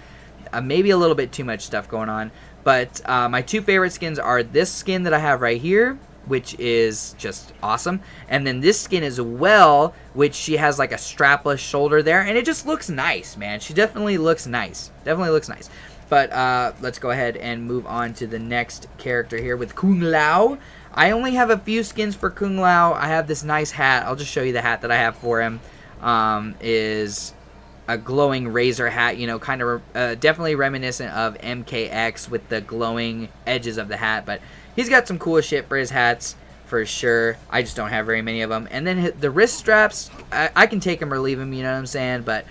maybe a little bit too much stuff going on. But my two favorite skins are this skin that I have right here, which is just awesome. And then this skin as well, which she has like a strapless shoulder there, and it just looks nice, man. She definitely looks nice. Definitely looks nice. But let's go ahead and move on to the next character here with Kung Lao. I only have a few skins for Kung Lao. I have this nice hat. I'll just show you the hat that I have for him. Is a glowing razor hat, you know, kind of definitely reminiscent of MKX with the glowing edges of the hat. But he's got some cool shit for his hats, for sure. I just don't have very many of them. And then the wrist straps, I can take them or leave them, you know what I'm saying? But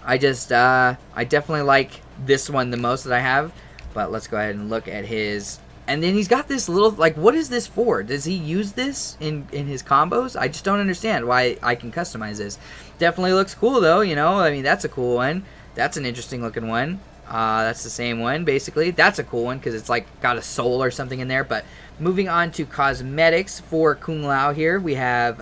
I definitely like this one the most that I have. But let's go ahead and look at his. And then he's got this little, like, what is this for? Does he use this in his combos? I just don't understand why I can customize this. Definitely looks cool, though, you know? I mean, that's a cool one. That's an interesting looking one. That's the same one, basically. That's a cool one because it's, like, got a soul or something in there. But moving on to cosmetics for Kung Lao here, we have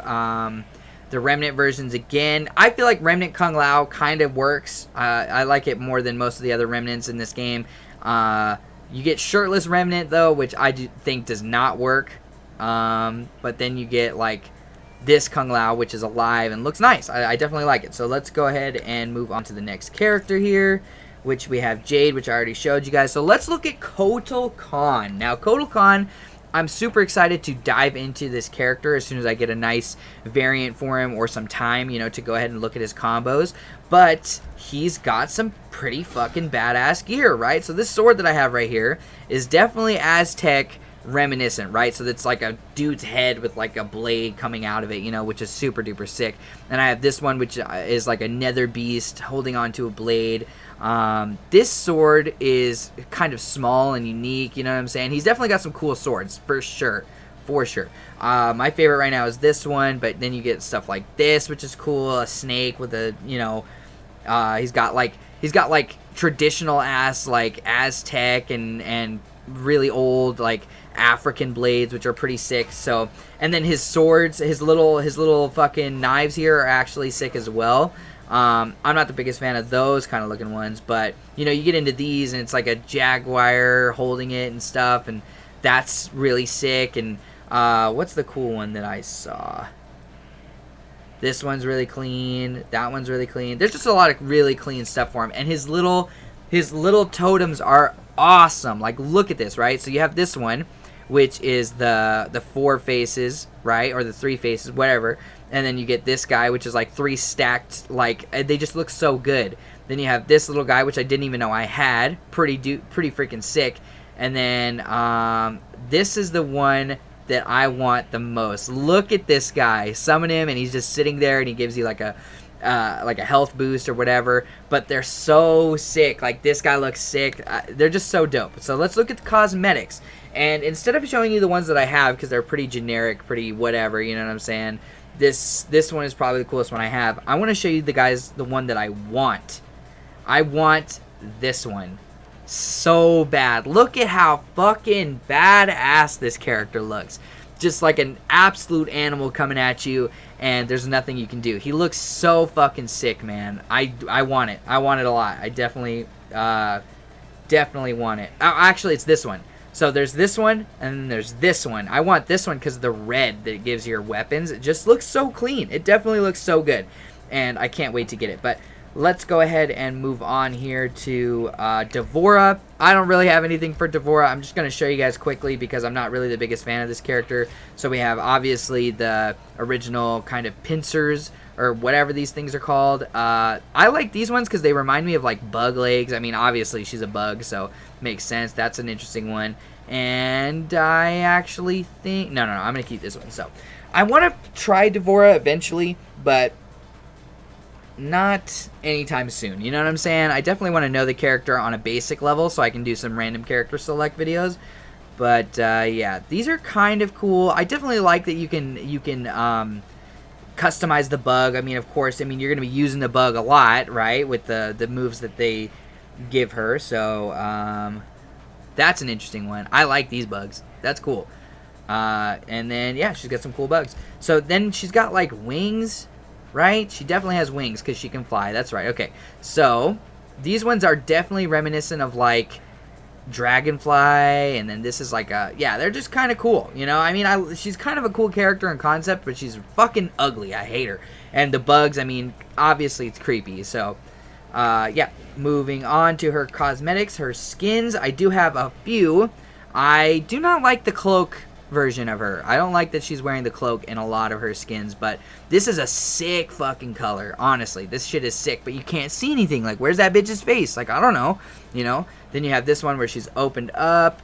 the Remnant versions again. I feel like Remnant Kung Lao kind of works. I like it more than most of the other Remnants in this game. You get shirtless Remnant, though, which I think does not work. But then you get, like, this Kung Lao, which is alive and looks nice. I definitely like it. So let's go ahead and move on to the next character here, which we have Jade, which I already showed you guys. So let's look at Kotal Khan. Now, Kotal Khan, I'm super excited to dive into this character as soon as I get a nice variant for him or some time, you know, to go ahead and look at his combos. But he's got some pretty fucking badass gear, right? So this sword that I have right here is definitely Aztec reminiscent, right? So it's like a dude's head with like a blade coming out of it, you know, which is super duper sick. And I have this one, which is like a nether beast holding onto a blade. This sword is kind of small and unique, you know what I'm saying? He's definitely got some cool swords, for sure. For sure. My favorite right now is this one, but then you get stuff like this, which is cool. A snake with a, you know, he's got like traditional ass like Aztec and really old like African blades, which are pretty sick. So, and then his swords, his little fucking knives here are actually sick as well. I'm not the biggest fan of those kind of looking ones, but you know, you get into these and it's like a jaguar holding it and stuff, and that's really sick. And what's the cool one that I saw? This one's really clean. That one's really clean. There's just a lot of really clean stuff for him. And his little totems are awesome. Like, look at this, right? So you have this one, which is the 4 faces, right? Or the 3 faces, whatever. And then you get this guy, which is like 3 stacked, like, they just look so good. Then you have this little guy, which I didn't even know I had. Pretty freaking sick. And then this is the one that I want the most. Look at this guy. Summon him, and he's just sitting there, and he gives you like a health boost or whatever. But they're so sick. Like, this guy looks sick. They're just so dope. So let's look at the cosmetics. And instead of showing you the ones that I have, because they're pretty generic, pretty whatever, you know what I'm saying? This one is probably the coolest one I have. I want to show you the one that I want. I want this one so bad. Look at how fucking badass this character looks. Just like an absolute animal coming at you, and there's nothing you can do. He looks so fucking sick, man. I want it. I want it a lot. I definitely want it. Oh, actually, it's this one. So there's this one, and then there's this one. I want this one because of the red that it gives your weapons. It just looks so clean. It definitely looks so good, and I can't wait to get it. But let's go ahead and move on here to Devora. I don't really have anything for Devora. I'm just going to show you guys quickly because I'm not really the biggest fan of this character. So we have, obviously, the original kind of pincers, or whatever these things are called. I like these ones because they remind me of, like, bug legs. I mean, obviously, she's a bug, so makes sense. That's an interesting one. And I actually think... No, I'm going to keep this one. So I want to try Devora eventually, but not anytime soon, you know what I'm saying? I definitely want to know the character on a basic level so I can do some random character select videos. But yeah, these are kind of cool. I definitely like that you can customize the bug. I mean, of course, you're going to be using the bug a lot, right, with the moves that they give her. So that's an interesting one. I like these bugs. That's cool. And then, yeah, she's got some cool bugs. So then she's got, like, wings, right? She definitely has wings because she can fly. That's right. Okay. So these ones are definitely reminiscent of, like, dragonfly, and then this is like a, yeah, they're just kind of cool, you know. I mean, she's kind of a cool character in concept, but she's fucking ugly. I hate her. And the bugs, I mean, obviously it's creepy. So yeah, moving on to her cosmetics, her skins. I do have a few. I do not like the cloak version of her. I don't like that she's wearing the cloak in a lot of her skins, but this is a sick fucking color. Honestly, this shit is sick, but you can't see anything. Like, where's that bitch's face? Like, I don't know, you know. Then you have this one where she's opened up.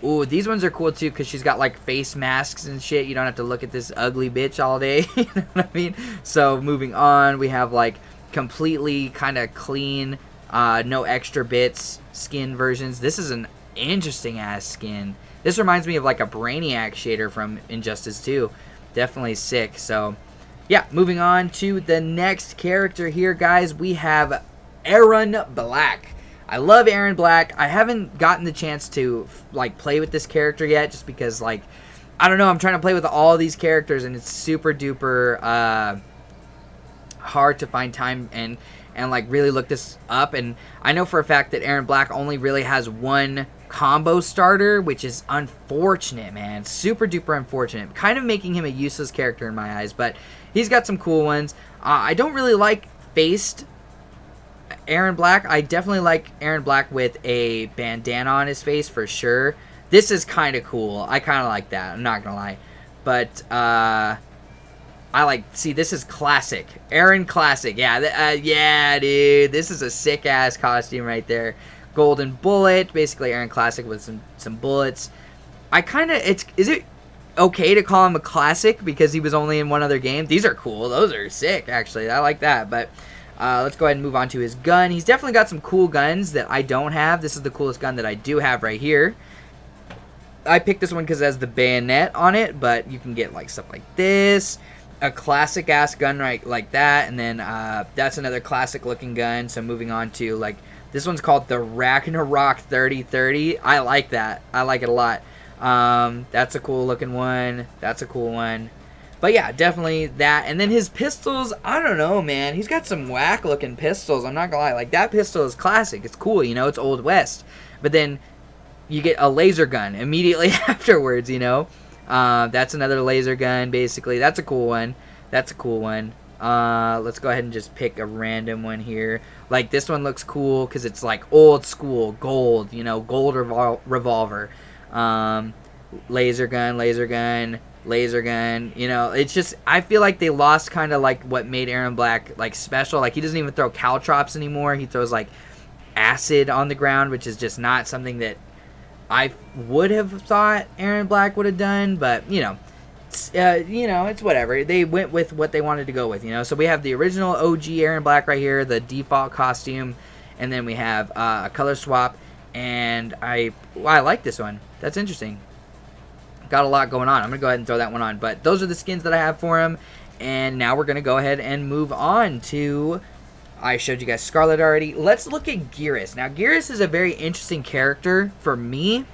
Ooh, these ones are cool too, because she's got like face masks and shit. You don't have to look at this ugly bitch all day. You know what I mean? So moving on, we have like completely kind of clean, no extra bits skin versions. This is an interesting ass skin. This reminds me of like a Brainiac shader from Injustice 2. Definitely sick. So yeah, moving on to the next character here, guys. We have Aaron Black. I love Aaron Black. I haven't gotten the chance to like play with this character yet, just because like, I don't know, I'm trying to play with all these characters and it's super duper hard to find time and like really look this up. And I know for a fact that Aaron Black only really has one combo starter, which is unfortunate, man. Super duper unfortunate. Kind of making him a useless character in my eyes, but he's got some cool ones. I don't really like faced Aaron Black. I definitely like Aaron Black with a bandana on his face for sure. This is kind of cool. I kind of like that. I'm not gonna lie, but I like, see, this is classic. Aaron Classic. Yeah, yeah, dude. This is a sick ass costume right there. Golden bullet, basically Aaron Classic with some bullets. I kind of, is it okay to call him a classic because he was only in one other game? These are cool. Those are sick, actually. I like that. But let's go ahead and move on to his gun. He's definitely got some cool guns that I don't have. This is the coolest gun that I do have right here. I picked this one because it has the bayonet on it, but you can get like stuff like this. A classic ass gun right like that, and then that's another classic looking gun. So moving on to like, this one's called the Ragnarok 3030. I like that. I like it a lot. That's a cool looking one. That's a cool one. But yeah, definitely that. And then his pistols, I don't know, man. He's got some whack looking pistols. I'm not gonna lie. Like, that pistol is classic. It's cool, you know. It's Old West. But then you get a laser gun immediately afterwards, you know. That's another laser gun, basically. That's a cool one. That's a cool one. Let's go ahead and just pick a random one here. Like, this one looks cool because it's like old school gold, you know, gold revolver. Laser gun, laser gun, laser gun. You know, it's just, I feel like they lost kind of like what made Aaron Black like special. Like, he doesn't even throw caltrops anymore. He throws like acid on the ground, which is just not something that I would have thought Aaron Black would have done. But you know, it's whatever. They went with what they wanted to go with, you know. So we have the original OG Aaron Black right here, the default costume, and then we have a color swap. And I like this one. That's interesting. Got a lot going on. I'm gonna go ahead and throw that one on. But those are the skins that I have for him. And now we're gonna go ahead and move on to, I showed you guys Scarlet already. Let's look at Geras. Now, Geras is a very interesting character for me,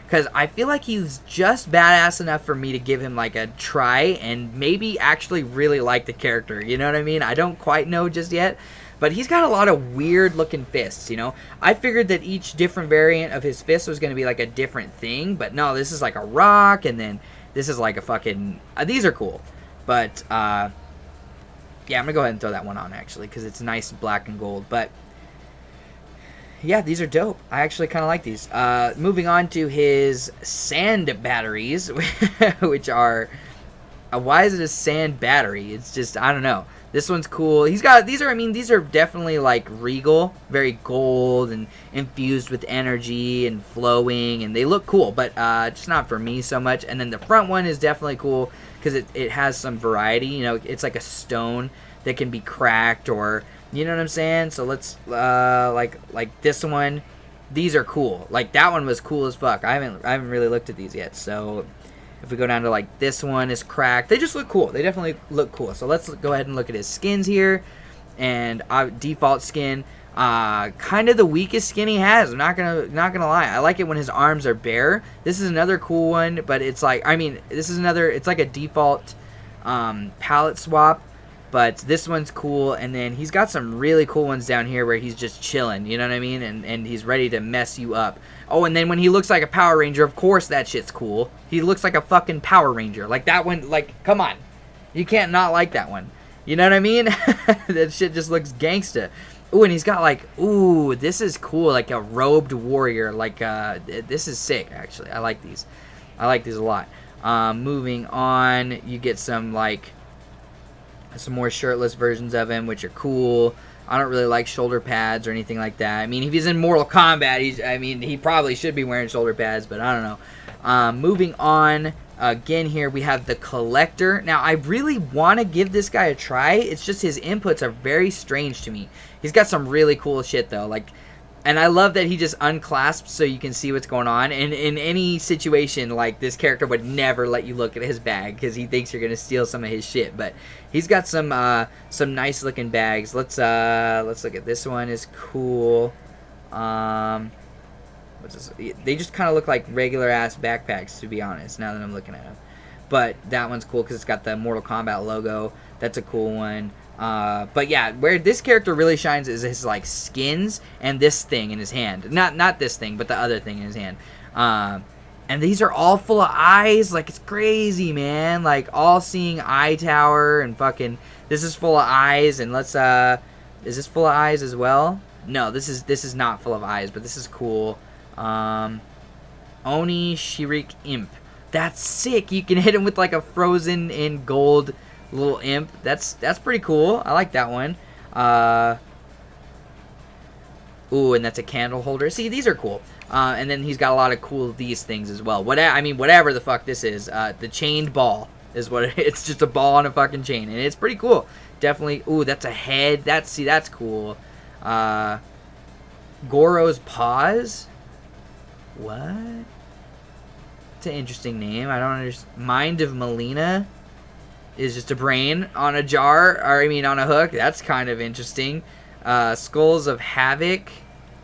because I feel like he's just badass enough for me to give him like a try and maybe actually really like the character. You know what I mean? I don't quite know just yet. But he's got a lot of weird looking fists, you know? I figured that each different variant of his fist was going to be like a different thing. But no, this is like a rock, and then this is like a fucking... these are cool. But, yeah, I'm going to go ahead and throw that one on, actually, because it's nice black and gold. But yeah, these are dope. I actually kind of like these. Moving on to his sand batteries, which are... why is it a sand battery? It's just, I don't know. This one's cool. He's got, these are definitely like regal, very gold and infused with energy and flowing, and they look cool, but just not for me so much. And then the front one is definitely cool because it has some variety. You know, it's like a stone that can be cracked, or, you know what I'm saying? So let's, like this one, these are cool. Like, that one was cool as fuck. I haven't really looked at these yet, so... If we go down to like this one is cracked, they just look cool. They definitely look cool. So let's go ahead and look at his skins here. And default skin, kind of the weakest skin he has. I'm not gonna lie. I like it when his arms are bare. This is another cool one, but it's like, I mean, this is another. It's like a default palette swap, But this one's cool, and then he's got some really cool ones down here where he's just chilling, you know what I mean? And he's ready to mess you up. Oh, and then when he looks like a Power Ranger, of course that shit's cool. He looks like a fucking Power Ranger. Like that one, like, come on. You can't not like that one. You know what I mean? That shit just looks gangsta. Ooh, and he's got like, ooh, this is cool, like a robed warrior. Like, this is sick, actually. I like these. I like these a lot. Moving on, you get some, like, some more shirtless versions of him, which are cool. I don't really like shoulder pads or anything like that. I mean, if he's in Mortal Kombat, he probably should be wearing shoulder pads, but I don't know. Moving on, again here we have the Collector. Now, I really want to give this guy a try. It's just his inputs are very strange to me. He's got some really cool shit, though. Like, and I love that he just unclasps so you can see what's going on. And in any situation, like, this character would never let you look at his bag because he thinks you're gonna steal some of his shit. But he's got some nice looking bags. Let's look at this one. Is cool. What's this? They just kind of look like regular ass backpacks, to be honest. Now that I'm looking at them, but that one's cool because it's got the Mortal Kombat logo. That's a cool one. But yeah, where this character really shines is his like skins and this thing in his hand. Not this thing, but the other thing in his hand. And these are all full of eyes. Like, it's crazy, man. Like, all-seeing eye tower and fucking. This is full of eyes. And let's is this full of eyes as well? No, this is not full of eyes, but this is cool. Oni Shirik Imp. That's sick. You can hit him with like a frozen in gold little imp. That's pretty cool. I like that one. Ooh, and that's a candle holder. See, these are cool. And then he's got a lot of cool these things as well. Whatever the fuck this is. The chained ball is what it's just a ball on a fucking chain, and it's pretty cool. Definitely. Ooh, that's a head. That's cool. Goro's paws. What? It's an interesting name. I don't understand. Mind of Melina is just a brain on a jar, or I mean on a hook. That's kind of interesting. Skulls of Havoc.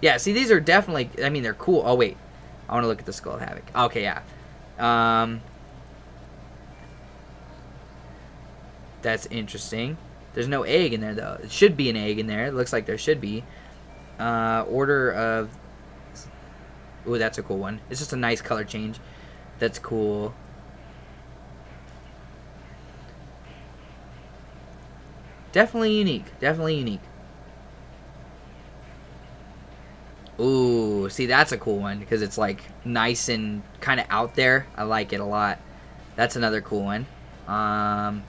Yeah, see, these are definitely, I mean, they're cool. Oh, wait. I want to look at the Skull of Havoc. Okay, yeah. That's interesting. There's no egg in there, though. It should be an egg in there. It looks like there should be. Order of... Ooh, that's a cool one. It's just a nice color change. That's cool. Definitely unique. Definitely unique. Ooh, see, that's a cool one because it's like nice and kind of out there. I like it a lot. That's another cool one. But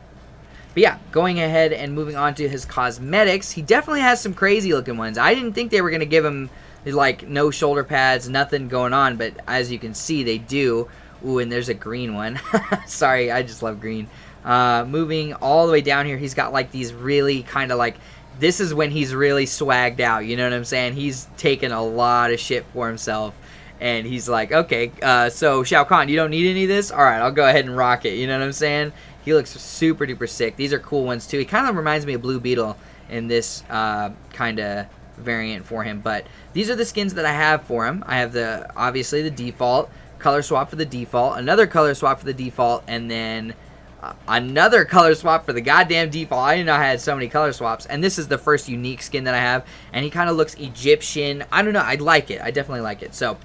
yeah, going ahead and moving on to his cosmetics, he definitely has some crazy looking ones. I didn't think they were going to give him like no shoulder pads, nothing going on, but as you can see, they do. Ooh, and there's a green one. Sorry, I just love green. Moving all the way down here, he's got like these really kind of like, this is when he's really swagged out, you know what I'm saying? He's taken a lot of shit for himself, and he's like, okay, so Shao Kahn, you don't need any of this? Alright, I'll go ahead and rock it, you know what I'm saying? He looks super duper sick. These are cool ones too. He kind of reminds me of Blue Beetle in this kind of variant for him, but these are the skins that I have for him. I have obviously the default, color swap for the default, another color swap for the default, and then another color swap for the goddamn default. I didn't know I had so many color swaps. And this is the first unique skin that I have. And he kind of looks Egyptian. I don't know. I like it. I definitely like it. So,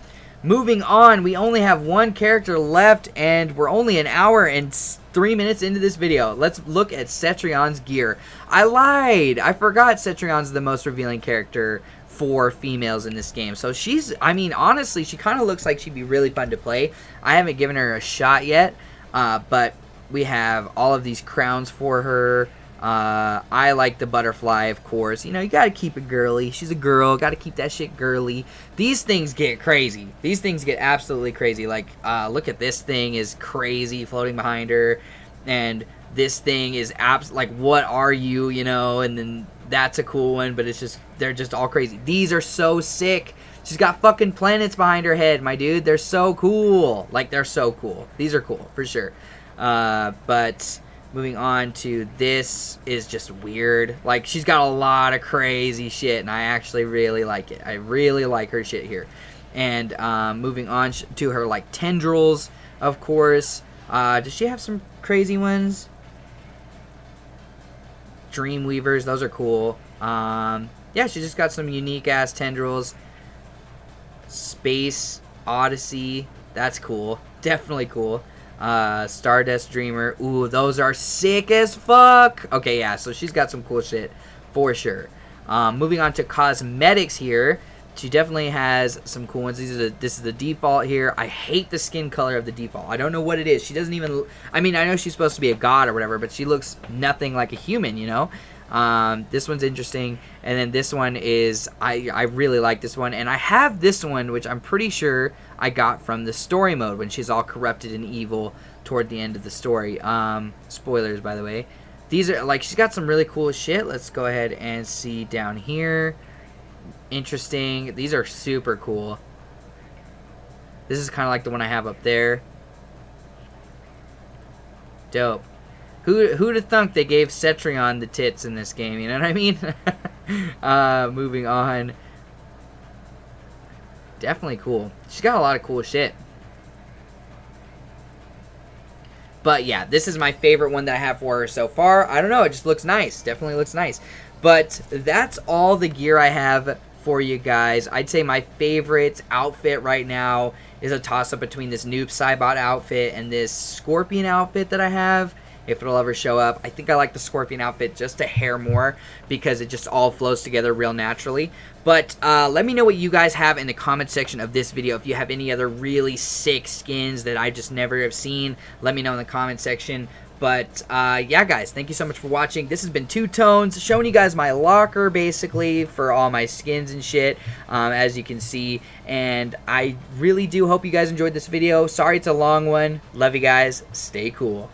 moving on. We only have one character left. And we're only an hour and 3 minutes into this video. Let's look at Cetrion's gear. I lied. I forgot Cetrion's the most revealing character for females in this game. So she's, I mean, honestly, she kind of looks like she'd be really fun to play. I haven't given her a shot yet. But we have all of these crowns for her. I like the butterfly, of course. You know, you gotta keep it girly. She's a girl. Gotta keep that shit girly. These things get crazy. These things get absolutely crazy. Like, look at this thing is crazy floating behind her. And this thing is like, what are you, you know? And then that's a cool one, but it's just, they're just all crazy. These are so sick. She's got fucking planets behind her head, my dude. They're so cool. Like, they're so cool. These are cool, for sure. But moving on to this is just weird. Like, she's got a lot of crazy shit, and I actually really like it. I really like her shit here. And moving on to her, like, tendrils, of course. Does she have some crazy ones? Dreamweavers. Those are cool. Yeah, she just got some unique ass tendrils. Space Odyssey. That's cool. Definitely cool. Stardust Dreamer. Ooh, those are sick as fuck. Okay, yeah, so she's got some cool shit for sure. Moving on to cosmetics here. She definitely has some cool ones. This is the default here. I hate the skin color of the default. I don't know what it is. She doesn't even... I mean, I know she's supposed to be a god or whatever, but she looks nothing like a human, you know? This one's interesting. And then this one is... I really like this one. And I have this one, which I'm pretty sure I got from the story mode when she's all corrupted and evil toward the end of the story. Spoilers, by the way. These are... Like, she's got some really cool shit. Let's go ahead and see down here. Interesting. These are super cool. This is kind of like the one I have up there. Dope. Who'd have thunk they gave Cetrion the tits in this game, you know what I mean? Moving on. Definitely cool. She's got a lot of cool shit. But yeah, this is my favorite one that I have for her so far. I don't know, it just looks nice. Definitely looks nice. But that's all the gear I have for you guys. I'd say my favorite outfit right now is a toss-up between this Noob Saibot outfit and this Scorpion outfit that I have, if it'll ever show up. I think I like the Scorpion outfit just a hair more because it just all flows together real naturally. But let me know what you guys have in the comment section of this video. If you have any other really sick skins that I just never have seen, let me know in the comment section. But, yeah, guys, thank you so much for watching. This has been Two Tones, showing you guys my locker, basically, for all my skins and shit, as you can see. And I really do hope you guys enjoyed this video. Sorry it's a long one. Love you guys. Stay cool.